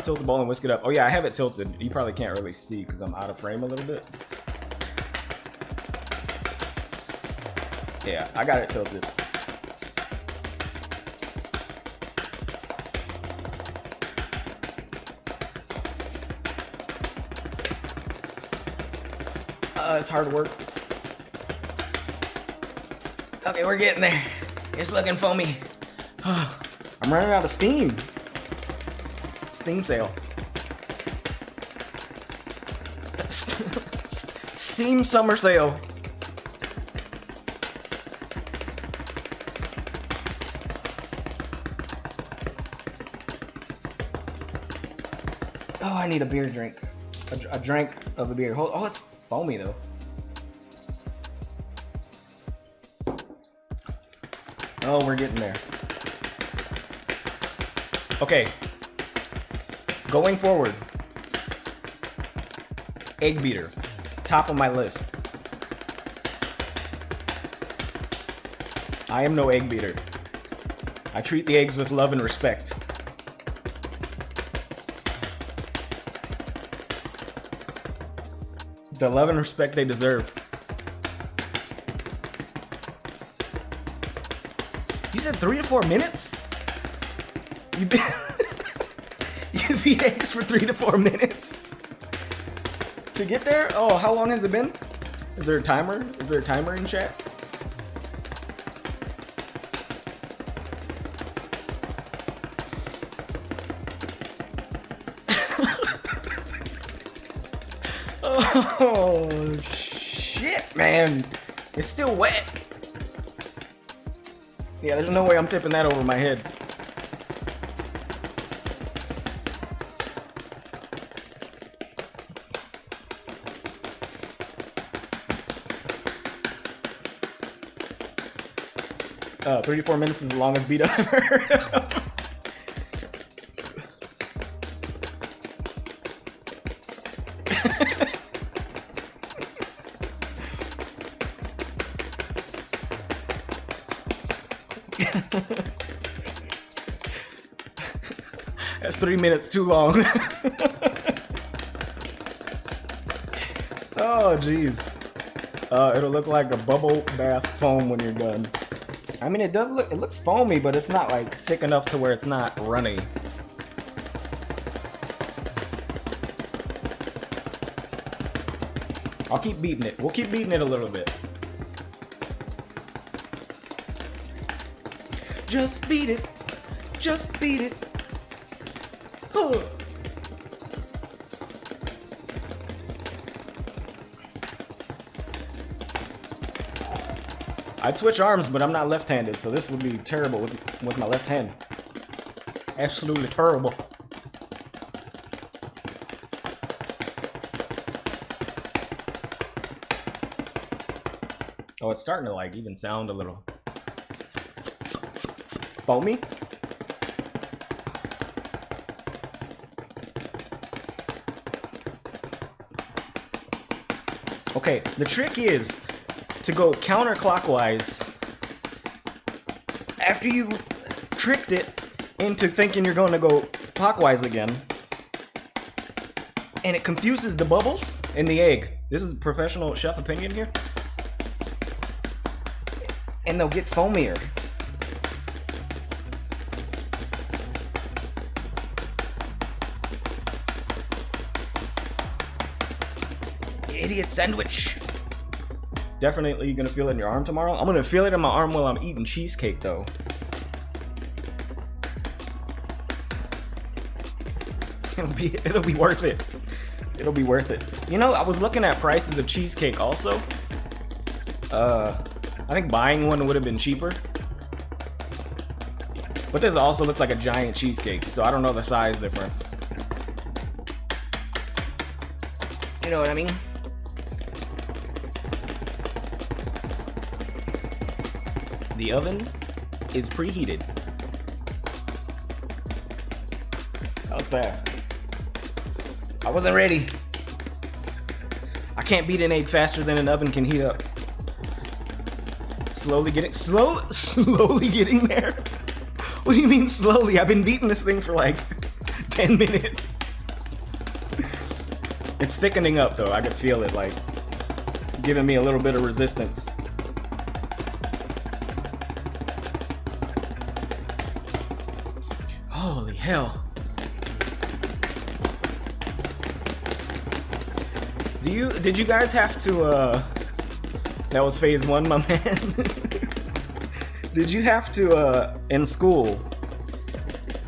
Tilt the bowl and whisk it up. Oh yeah, I have it tilted. You probably can't really see because I'm out of frame a little bit. Yeah, I got it tilted. It's hard work. Okay, we're getting there. It's looking foamy. I'm running out of steam. Steam sale. Steam summer sale. Oh, I need a beer drink. A drink of a beer. Oh, it's foamy though. Oh, we're getting there. Okay. Going forward. Egg beater. Top of my list. I am no egg beater. I treat the eggs with love and respect. The love and respect they deserve. You said 3 to 4 minutes? You beat eggs for 3 to 4 minutes? To get there? Oh, how long has it been? Is there a timer? Is there a timer in chat? Oh, shit, man. It's still wet. Yeah, there's no way I'm tipping that over my head. Oh, 3 to 4 minutes is the longest beat I've ever heard of. That's 3 minutes too long. Oh, jeez. It'll look like a bubble bath foam when you're done. I mean, it looks foamy, but it's not like thick enough to where it's not runny. I'll keep beating it. We'll keep beating it a little bit. Just beat it. Just beat it. Ugh. I'd switch arms, but I'm not left-handed, so this would be terrible with my left hand. Absolutely terrible. Oh, it's starting to like even sound a little foamy. Okay, the trick is to go counterclockwise after you tricked it into thinking you're going to go clockwise again, and it confuses the bubbles in the egg. This is professional chef opinion here. And they'll get foamier. Idiot sandwich. Definitely gonna feel it in your arm tomorrow. I'm gonna feel it in my arm while I'm eating cheesecake though. It'll be worth it. It'll be worth it. You know, I was looking at prices of cheesecake also. I think buying one would have been cheaper. But this also looks like a giant cheesecake, so I don't know the size difference. You know what I mean? The oven is preheated. That was fast. I wasn't ready. I can't beat an egg faster than an oven can heat up. Slowly getting there. What do you mean slowly? I've been beating this thing for like 10 minutes. It's thickening up though. I can feel it like giving me a little bit of resistance. Holy hell. Did you guys have to that was phase 1, my man. Did you have to in school,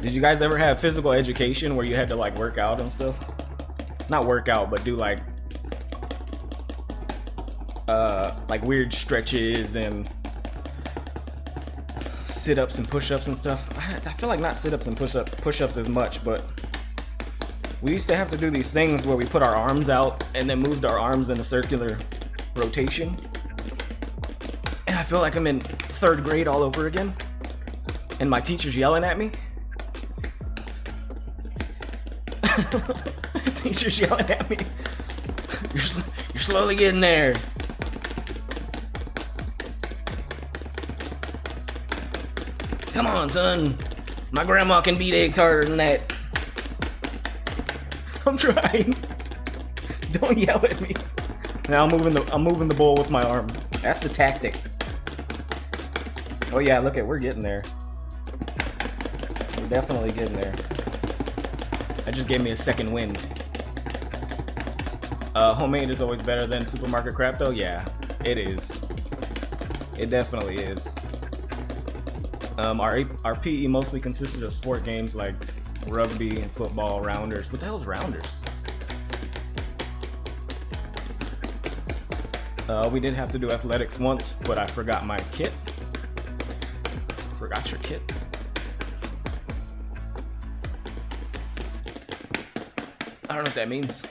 did you guys ever have physical education where you had to like work out and stuff? Not work out, but do like weird stretches and sit-ups and push-ups and stuff? I feel like not sit-ups and push-ups as much, but we used to have to do these things where we put our arms out and then moved our arms in a circular rotation. And I feel like I'm in 3rd grade all over again. And my teacher's yelling at me. Teacher's yelling at me. You're slowly getting there. Come on, son. My grandma can beat eggs harder than that. I'm trying. Don't yell at me. Now I'm moving the bowl with my arm. That's the tactic. Oh yeah, look at, we're getting there. We're definitely getting there. That just gave me a second wind. Homemade is always better than supermarket crap though. Yeah, it is. It definitely is. Our PE mostly consisted of sport games like rugby and football, rounders. What the hell's rounders? We did have to do athletics once, but I forgot my kit. Forgot your kit. I don't know what that means.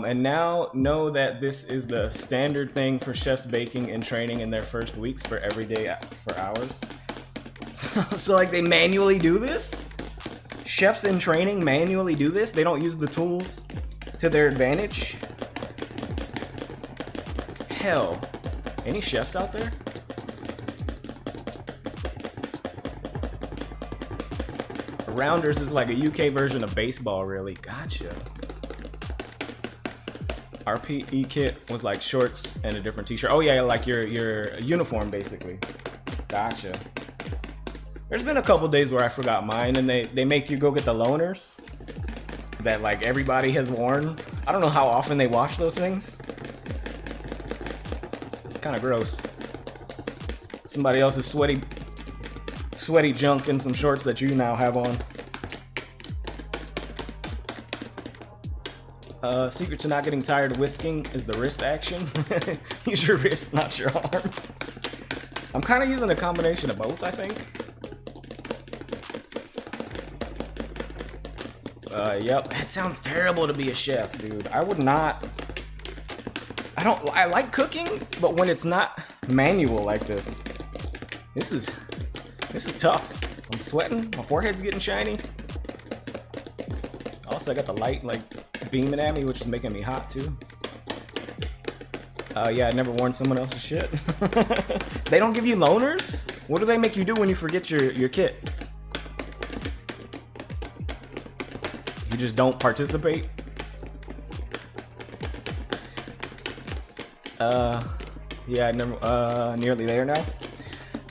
And now know that this is the standard thing for chefs baking and training in their first weeks for every day for hours. So like they manually do this? Chefs in training manually do this? They don't use the tools to their advantage? Hell, any chefs out there? Rounders is like a UK version of baseball, really. Gotcha. Our PE kit was like shorts and a different t-shirt. Oh yeah, like your uniform basically. Gotcha. There's been a couple days where I forgot mine, and they make you go get the loaners that like everybody has worn. I don't know how often they wash those things. kind of gross. Somebody else's sweaty junk in some shorts that you now have on. Secret to not getting tired of whisking is the wrist action. Use your wrist, not your arm. I'm kind of using a combination of both, I think. Yep, that sounds terrible to be a chef, dude. I would not. I like cooking, but when it's not manual like this, this is tough. I'm sweating, my forehead's getting shiny. Also, I got the light like beaming at me, which is making me hot too. Yeah, I never worn someone else's shit. They don't give you loaners? What do they make you do when you forget your kit? You just don't participate? Yeah, I never, nearly there now.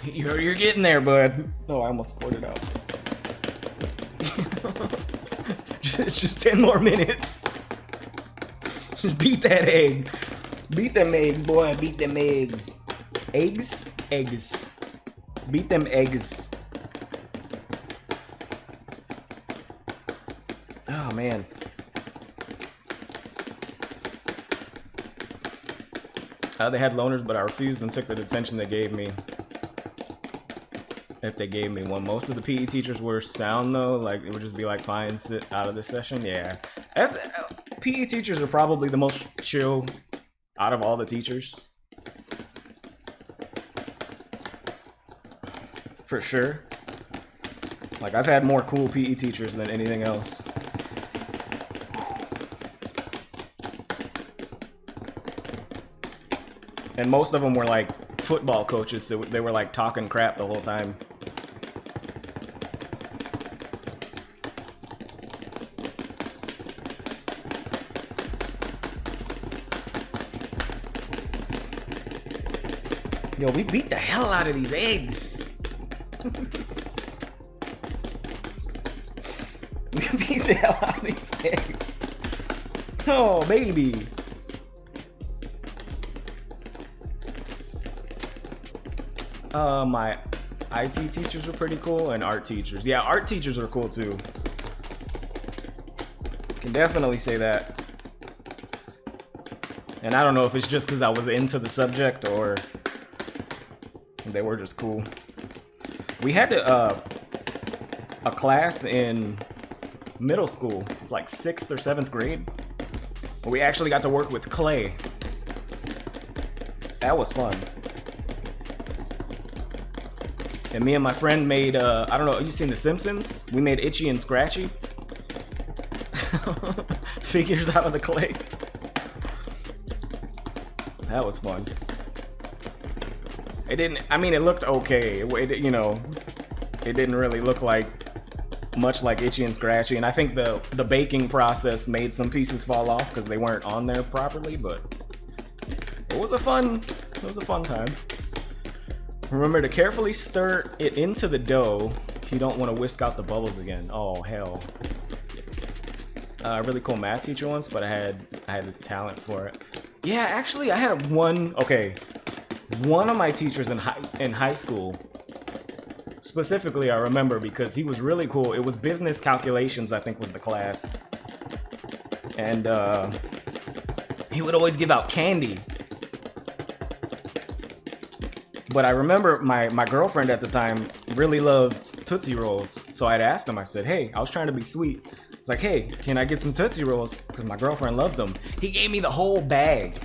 You're getting there, bud. Oh, I almost poured it out. It's just 10 more minutes. Just beat that egg. Beat them eggs, boy. Beat them eggs. Eggs? Eggs. Beat them eggs. Oh, man. They had loaners, but I refused and took the detention they gave me. If they gave me one. Most of the PE teachers were sound though, like it would just be like, fine, sit out of this session. Yeah, that's PE teachers are probably the most chill out of all the teachers, for sure. Like I've had more cool PE teachers than anything else. And most of them were like football coaches, so they were like talking crap the whole time. Yo, we beat the hell out of these eggs. We beat the hell out of these eggs. Oh, baby. My IT teachers were pretty cool, and art teachers. Yeah, art teachers are cool too. Can definitely say that. And I don't know if it's just because I was into the subject or they were just cool. We had a class in middle school. It was like 6th or 7th grade. Where we actually got to work with clay. That was fun. And me and my friend made, I don't know, you seen The Simpsons? We made Itchy and Scratchy. Figures out of the clay. That was fun. It didn't, I mean, it looked okay. It, you know, it didn't really look like much like Itchy and Scratchy. And I think the baking process made some pieces fall off because they weren't on there properly, but it was a fun time. Remember to carefully stir it into the dough. You don't want to whisk out the bubbles again. Oh, hell. Really cool math teacher once, but I had the talent for it. Yeah, actually, I had one of my teachers in high school, specifically, I remember because he was really cool. It was business calculations, I think was the class. And he would always give out candy. But I remember my girlfriend at the time really loved Tootsie Rolls. So I'd asked him, I said, hey, I was trying to be sweet. It's like, hey, can I get some Tootsie Rolls? Because my girlfriend loves them. He gave me the whole bag.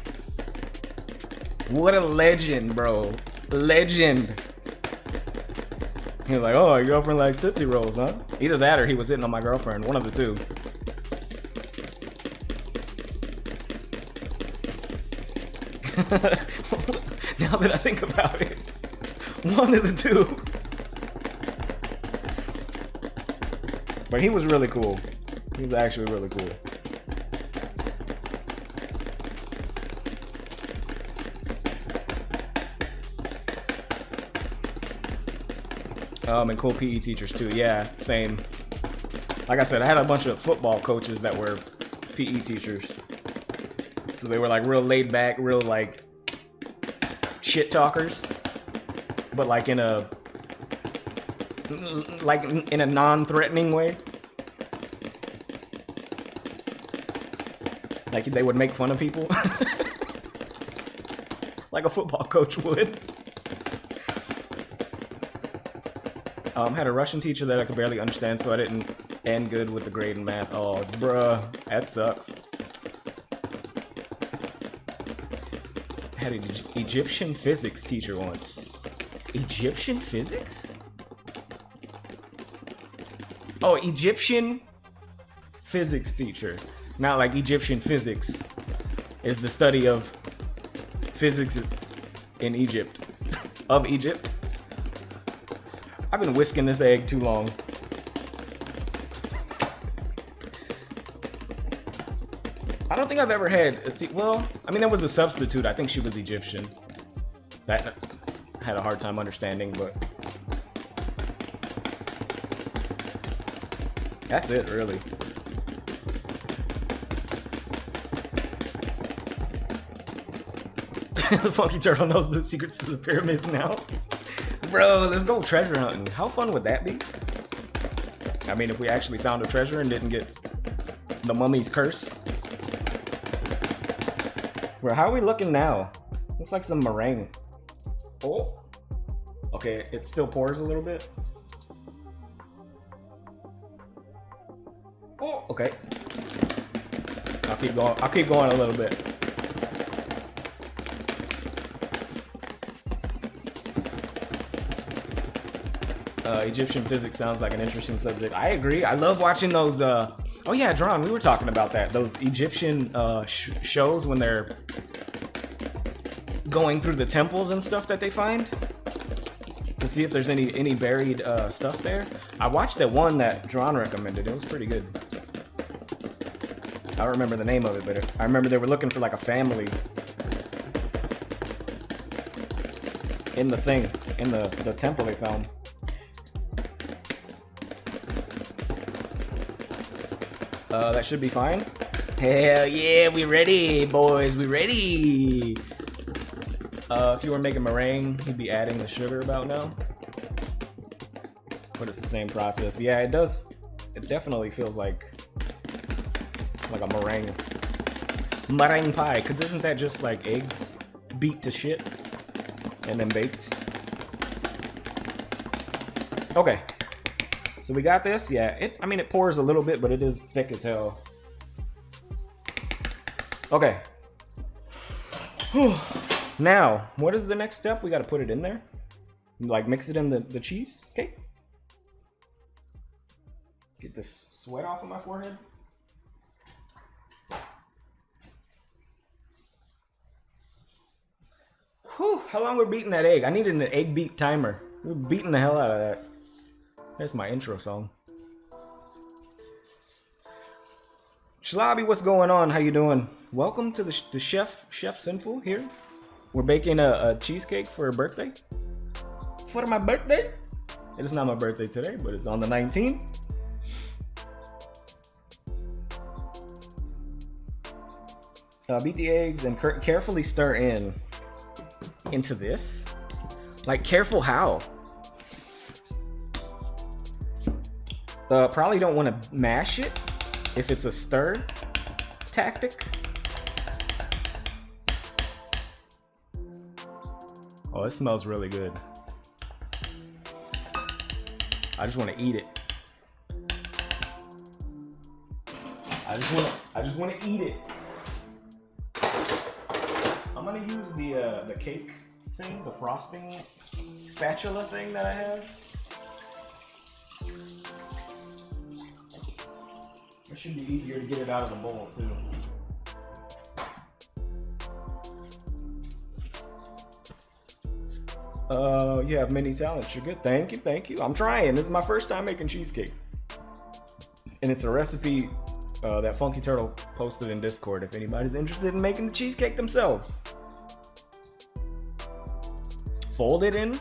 What a legend, bro. Legend. He was like, oh, your girlfriend likes Tootsie Rolls, huh? Either that or he was hitting on my girlfriend. One of the two. Now that I think about it, one of the two. But he was really cool. He was actually really cool. And cool PE teachers too. Yeah, same. Like I said, I had a bunch of football coaches that were PE teachers. So they were like real laid back, real like shit talkers, but like in a non-threatening way. Like they would make fun of people. Like a football coach would. Had a Russian teacher that I could barely understand, so I didn't end good with the grade in math. Oh, bruh, that sucks. Had an Egyptian physics teacher once. Egyptian physics? Oh, Egyptian physics teacher. Not like Egyptian physics is the study of physics in Egypt. Of Egypt. I've been whisking this egg too long. I don't think I've ever had, well, I mean, there was a substitute. I think she was Egyptian. That I had a hard time understanding, but that's it, really. The Funky Turtle knows the secrets to the pyramids now. Bro, let's go treasure hunting. How fun would that be? I mean, if we actually found a treasure and didn't get the mummy's curse. Bro, how are we looking now? Looks like some meringue. Oh. Okay, it still pours a little bit. Oh, okay. I'll keep going. I'll keep going a little bit. Egyptian physics sounds like an interesting subject. I agree. I love watching those. Oh yeah, Dron, we were talking about that. Those Egyptian shows when they're going through the temples and stuff that they find to see if there's any buried stuff there. I watched that one that Dron recommended. It was pretty good. I don't remember the name of it, but I remember they were looking for like a family in the thing, in the temple they found. That should be fine. Hell yeah, we ready, boys, we ready. If you were making meringue, you'd be adding the sugar about now. But it's the same process. Yeah, it does. It definitely feels like a meringue pie. Cause isn't that just like eggs beat to shit and then baked? Okay. So we got this, yeah. I mean, it pours a little bit, but it is thick as hell. Okay. Now, what is the next step? We got to put it in there. Like mix it in the cheesecake. Get this sweat off of my forehead. Whew, how long we're beating that egg? I needed an egg beat timer. We're beating the hell out of that. That's my intro song. Shlabi, what's going on? How you doing? Welcome to the Chef Sinful here. We're baking a cheesecake for a birthday. For my birthday? It is not my birthday today, but it's on the 19th. Beat the eggs and carefully stir into this. Like, careful how? Probably don't want to mash it if it's a stir tactic. Oh, it smells really good. I just want to eat it. I just want to eat it. I'm gonna use the cake thing, the frosting spatula thing that I have. It should be easier to get it out of the bowl too. You have many talents. You're good. Thank you, thank you. I'm trying. This is my first time making cheesecake. And it's a recipe that Funky Turtle posted in Discord if anybody's interested in making the cheesecake themselves. Fold it in.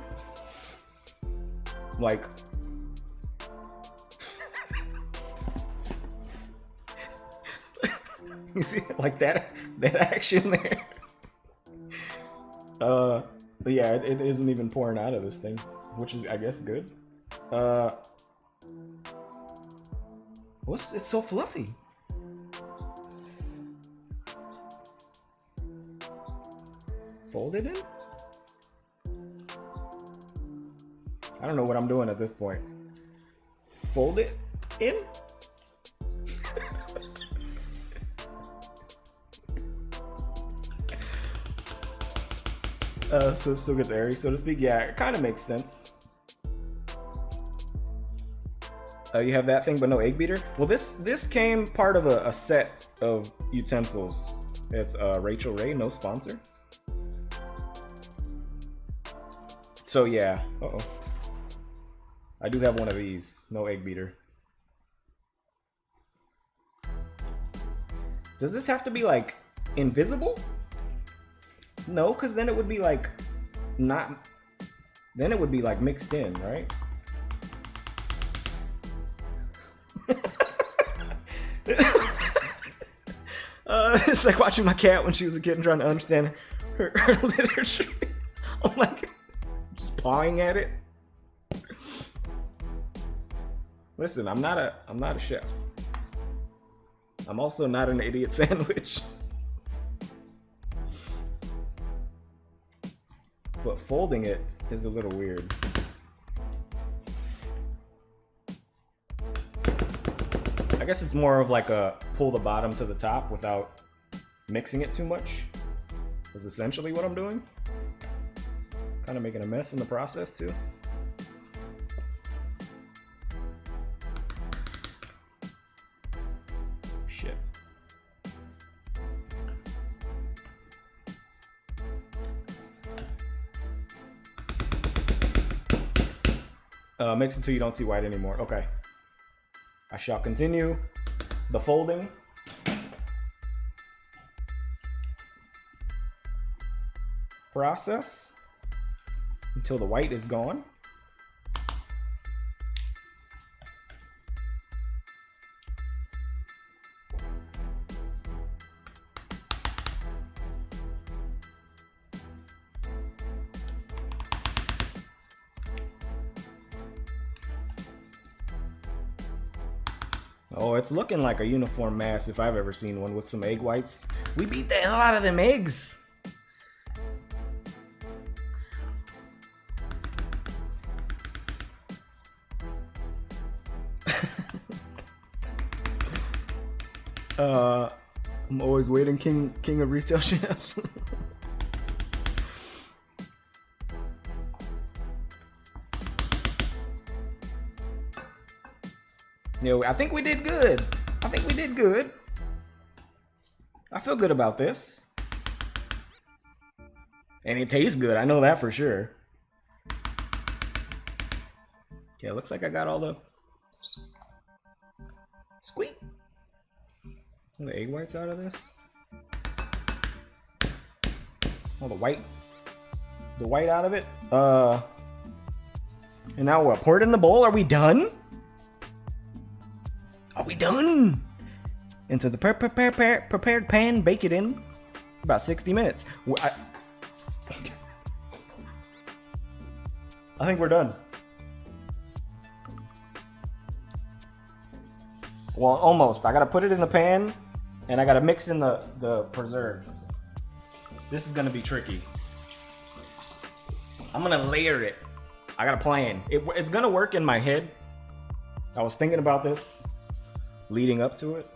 Like... You see, like that action there. But yeah, it isn't even pouring out of this thing, which is, I guess, good. It's so fluffy. Fold it in? I don't know what I'm doing at this point. Fold it in? So it still gets airy, so to speak. Yeah, it kind of makes sense. You have that thing, but no egg beater. Well, this came part of a set of utensils. It's Rachel Ray, no sponsor. So yeah, uh-oh. I do have one of these, no egg beater. Does this have to be like invisible? No, because then it would be like not, then it would be like mixed in, right? It's like watching my cat when she was a kid and trying to understand her literature. I'm like, just pawing at it. Listen, I'm not a chef. I'm also not an idiot sandwich. But folding it is a little weird. I guess it's more of like a pull the bottom to the top without mixing it too much. Is essentially what I'm doing. Kind of making a mess in the process too. Shit. Mix until you don't see white anymore. Okay. I shall continue the folding. Process until the white is gone. Oh, it's looking like a uniform mass if I've ever seen one with some egg whites. We beat the hell out of them eggs. I'm always waiting, king of retail chef. Yo, I think we did good. I think we did good. I feel good about this. And it tastes good, I know that for sure. Yeah, looks like I got all the squeak. All the egg whites out of this. All the white out of it. And now what? Pour it in the bowl. Are we done? Are we done? Into the prepared pan, bake it in about 60 minutes. I think we're done. Well, almost. I gotta put it in the pan and I gotta mix in the preserves. This is gonna be tricky. I'm gonna layer it. I got a plan. It's gonna work in my head. I was thinking about this leading up to it.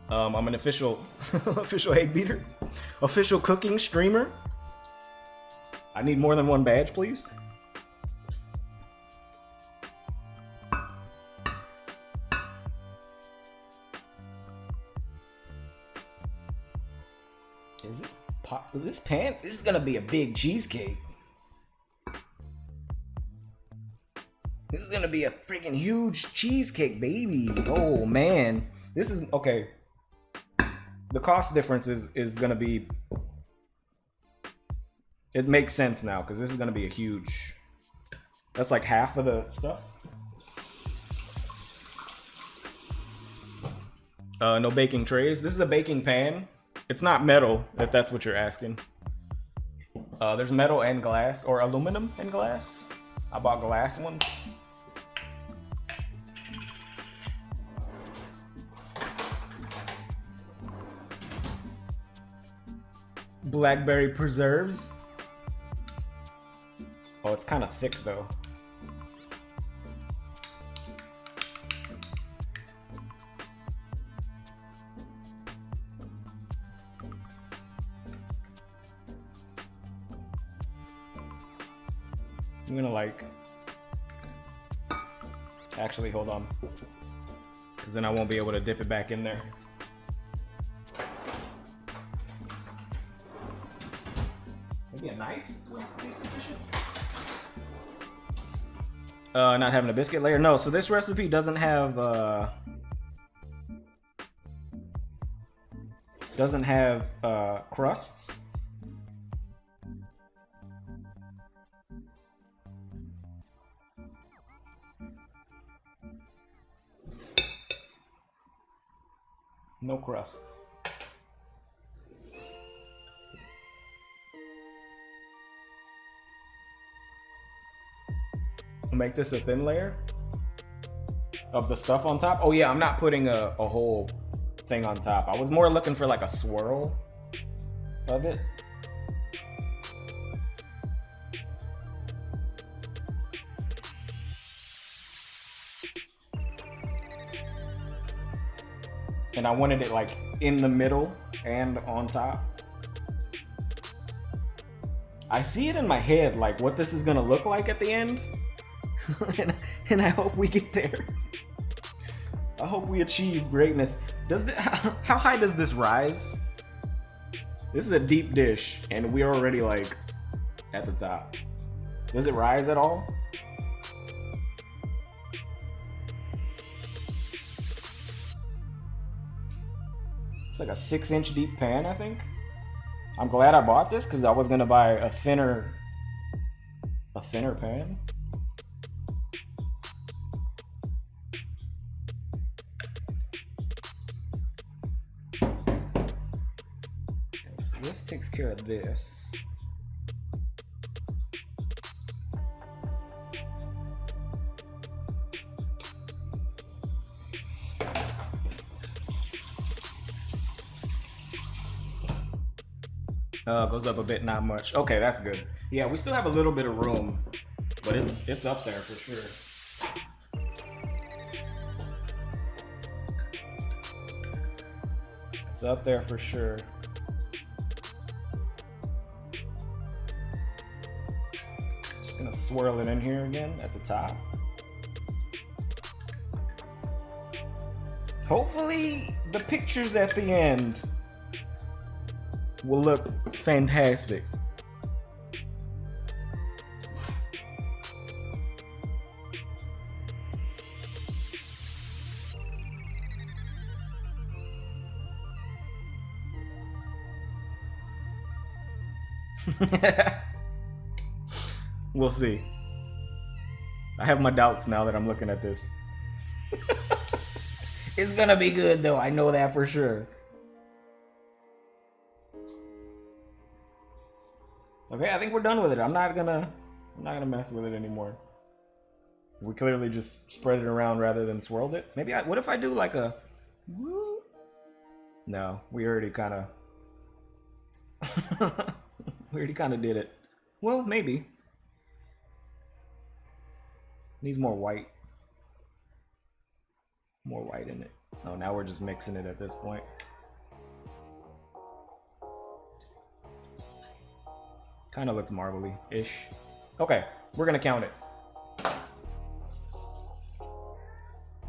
I'm an official egg beater, official cooking streamer. I need more than one badge, please. Is this pan? This is gonna be a big cheesecake. This is gonna be a freaking huge cheesecake, baby. Oh man, this is okay. The cost difference is gonna be. It makes sense now because this is gonna be a huge. That's like half of the stuff. No baking trays. This is a baking pan. It's not metal, if that's what you're asking. There's metal and glass, or aluminum and glass. I bought glass ones. Blackberry preserves. Oh, it's kind of thick though. I'm gonna like, actually hold on, because then I won't be able to dip it back in there. Maybe a knife would be sufficient. Not having a biscuit layer. No, so this recipe doesn't have crust. No crust. I'll make this a thin layer of the stuff on top. Oh yeah, I'm not putting a whole thing on top. I was more looking for like a swirl of it. And I wanted it like in the middle and on top. I see it in my head, like what this is gonna look like at the end. and I hope we get there. I hope we achieve greatness. How high does this rise? This is a deep dish and we're already like at the top. Does it rise at all? It's like a 6-inch deep pan, I think. I'm glad I bought this because I was gonna buy a thinner pan. Okay, so this takes care of this. Goes up a bit, not much. Okay, that's good. Yeah, we still have a little bit of room, but it's up there for sure. It's up there for sure. Just gonna swirl it in here again at the top. Hopefully the pictures at the end will look fantastic. We'll see. I have my doubts now that I'm looking at this. It's gonna be good though, I know that for sure. Okay, I think we're done with it. I'm not gonna mess with it anymore. We clearly just spread it around rather than swirled it. Maybe what if I do like a whoop? No, we already kind of did it. Well, maybe. Needs more white. More white in it. Oh, now we're just mixing it at this point. Kind of looks marbly-ish. Okay, we're gonna count it.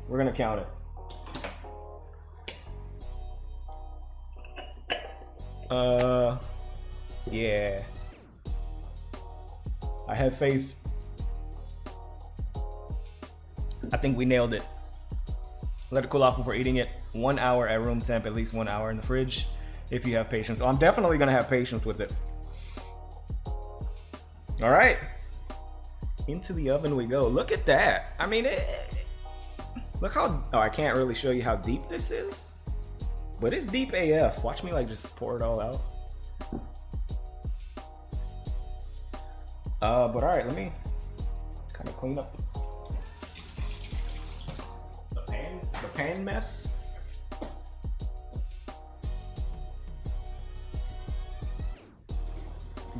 We're gonna count it. Yeah. I have faith. I think we nailed it. Let it cool off before eating it. 1 hour at room temp, at least 1 hour in the fridge, if you have patience. Oh, I'm definitely gonna have patience with it. All right, into the oven we go. Look at that. I mean, look how, oh, I can't really show you how deep this is. But it's deep AF. Watch me like just pour it all out. But all right, let me kind of clean up the pan mess.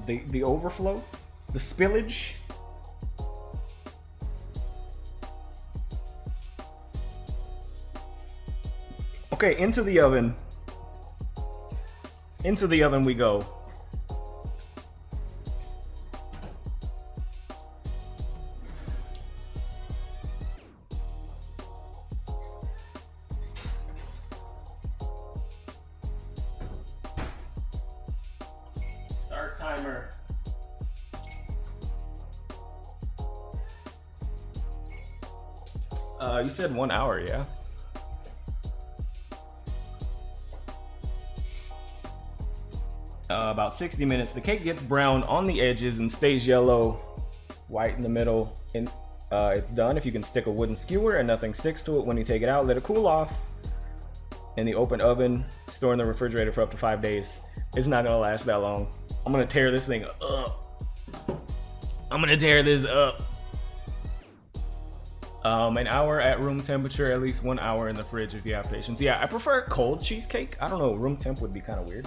The overflow, the spillage. Okay, into the oven. Into the oven we go. Start timer. You said 1 hour, yeah? About 60 minutes. The cake gets brown on the edges and stays yellow, white in the middle. And it's done. If you can stick a wooden skewer and nothing sticks to it when you take it out, let it cool off in the open oven. Store in the refrigerator for up to 5 days. It's not gonna last that long. I'm gonna tear this thing up. I'm gonna tear this up. An hour at room temperature, at least 1 hour in the fridge if you have patience. Yeah, I prefer cold cheesecake. I don't know, room temp would be kind of weird.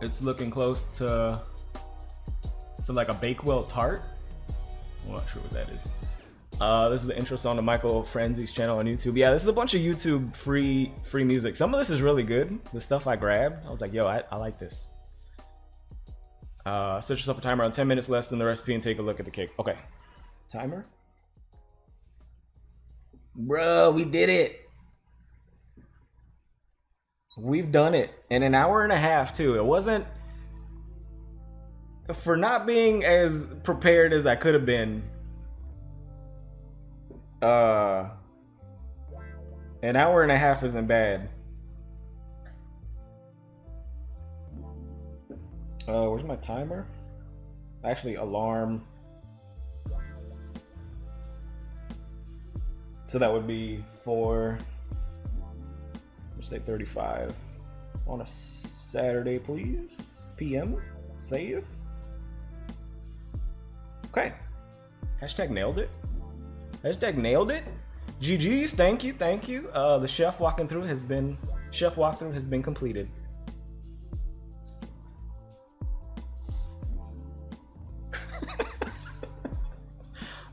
It's looking close to like a Bakewell tart. I'm not sure what that is. This is the intro song to Michael Frenzy's channel on YouTube. Yeah, this is a bunch of YouTube free music. Some of this is really good. The stuff I grabbed, I was like, yo, I like this. Set yourself a timer on 10 minutes less than the recipe and take a look at the cake. Okay, timer. Bro, we did it. We've done it in an hour and a half too. It wasn't, for not being as prepared as I could have been. An hour and a half isn't bad. Where's my timer? Actually, alarm. So that would be for, let's say 35 on a Saturday, please. PM, save. Okay. Hashtag nailed it. Hashtag nailed it. GG's, thank you, thank you. The chef walkthrough has been completed.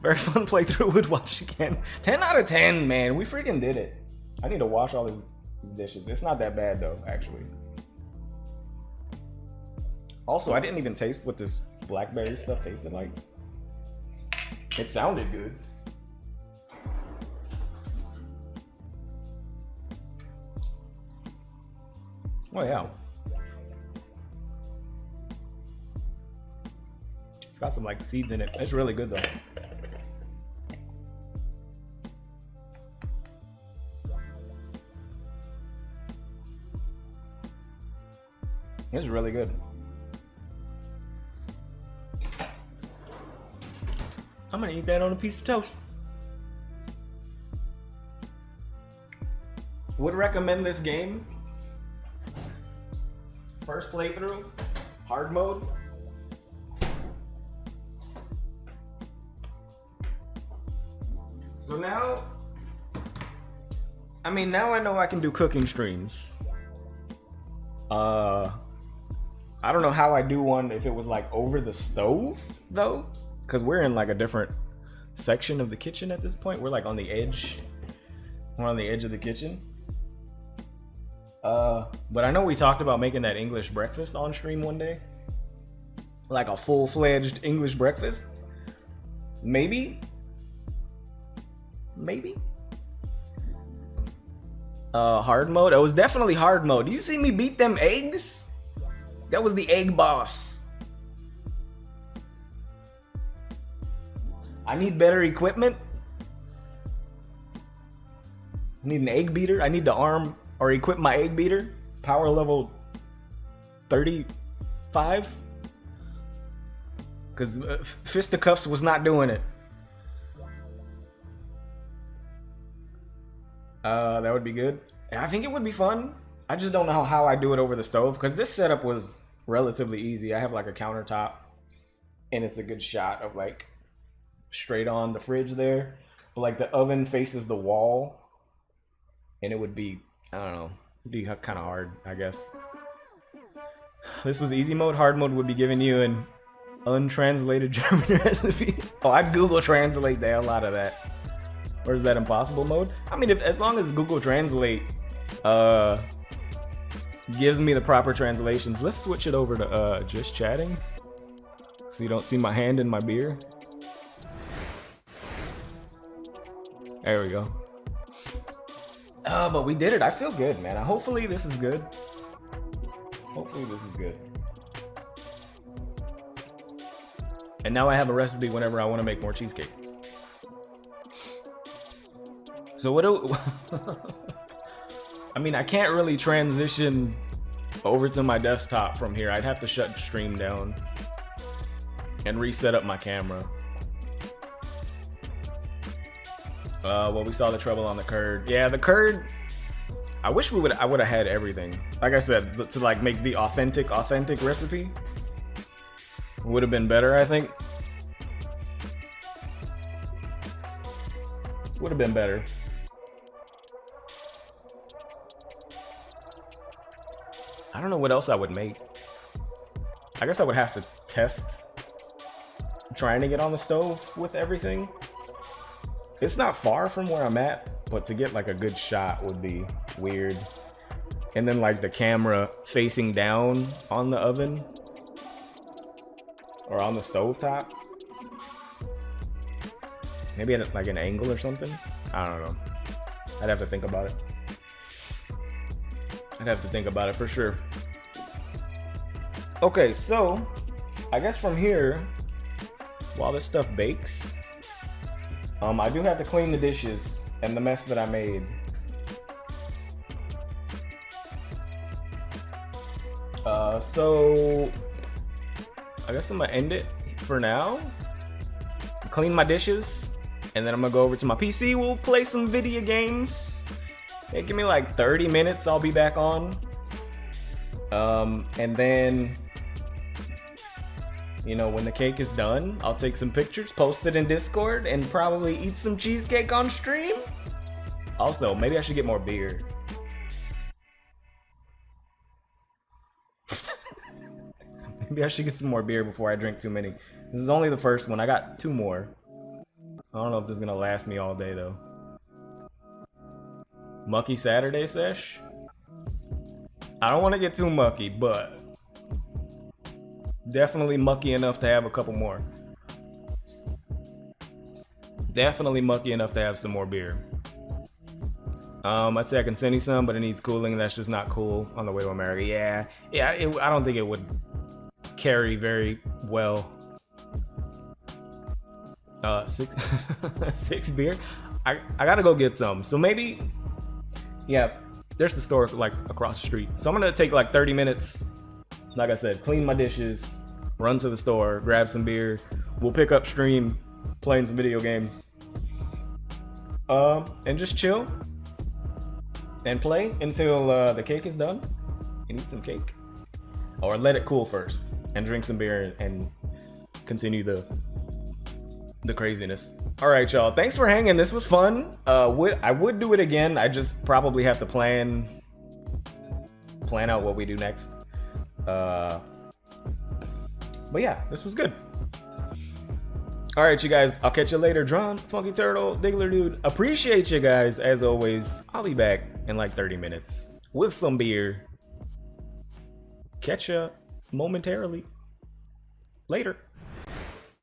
Very fun playthrough, would watch again. 10 out of 10, man. We freaking did it. I need to wash all these dishes. It's not that bad though, actually. Also, I didn't even taste what this blackberry stuff tasted like. It sounded good. Oh yeah. It's got some like seeds in it. It's really good though. It's really good. I'm gonna eat that on a piece of toast. Would recommend this game. First playthrough, hard mode. So now, now I know I can do cooking streams. I don't know how I do one if it was like over the stove though, because we're in like a different section of the kitchen at this point. We're like on the edge. We're on the edge of the kitchen. But I know we talked about making that English breakfast on stream one day. Like a full-fledged English breakfast. Maybe. Hard mode. It was definitely hard mode. You see me beat them eggs? That was the egg boss. I need better equipment. I need an egg beater. I need to arm or equip my egg beater. Power level 35. Because fisticuffs was not doing it. That would be good. I think it would be fun. I just don't know how I do it over the stove because this setup was relatively easy. I have like a countertop and it's a good shot of like straight on the fridge there. But like the oven faces the wall and it would be, I don't know, it'd be kind of hard, I guess. This was easy mode. Hard mode would be giving you an untranslated German recipe. Oh, I'd Google Translate the hell out of that. Or is that impossible mode? I mean, as long as Google Translate gives me the proper translations. Let's switch it over to just chatting. So you don't see my hand in my beer. There we go. But we did it. I feel good, man. Hopefully this is good. Hopefully this is good. And now I have a recipe whenever I want to make more cheesecake. So what do... I mean, I can't really transition over to my desktop from here. I'd have to shut the stream down and reset up my camera. Well, we saw the trouble on the curd. Yeah, the curd. I wish I would have had everything. Like I said, to like make the authentic recipe would have been better, I think. Would have been better. I don't know what else I would make. I guess I would have to test trying to get on the stove with everything. It's not far from where I'm at, but to get like a good shot would be weird. And then like the camera facing down on the oven or on the stovetop. Maybe at like an angle or something. I don't know. I'd have to think about it. I'd have to think about it for sure. Okay, so I guess from here, while this stuff bakes, I do have to clean the dishes and the mess that I made. So I guess I'm gonna end it for now. Clean my dishes, and then I'm gonna go over to my PC. We'll play some video games. Hey, give me like 30 minutes, I'll be back on. And then, you know, when the cake is done, I'll take some pictures, post it in Discord, and probably eat some cheesecake on stream. Also, maybe I should get more beer. Maybe I should get some more beer before I drink too many. This is only the first one. I got 2 more. I don't know if this is gonna last me all day though. Mucky Saturday sesh? I don't want to get too mucky, but definitely mucky enough to have a couple more. Definitely mucky enough to have some more beer. I'd say I can send you some, but it needs cooling. That's just not cool on the way to America. Yeah, I don't think it would carry very well. 6 beer. I gotta go get some. So maybe, yeah, there's the store like across the street. So I'm gonna take like 30 minutes. Like I said, clean my dishes, run to the store, grab some beer. We'll pick up stream, playing some video games, and just chill and play until the cake is done and eat some cake, or let it cool first and drink some beer and continue the craziness. All right, y'all. Thanks for hanging. This was fun. I would do it again. I just probably have to plan out what we do next. But yeah, this was good. All right, you guys. I'll catch you later. Drawn, Funky Turtle, Diggler Dude. Appreciate you guys as always. I'll be back in like 30 minutes with some beer. Catch ya momentarily. Later.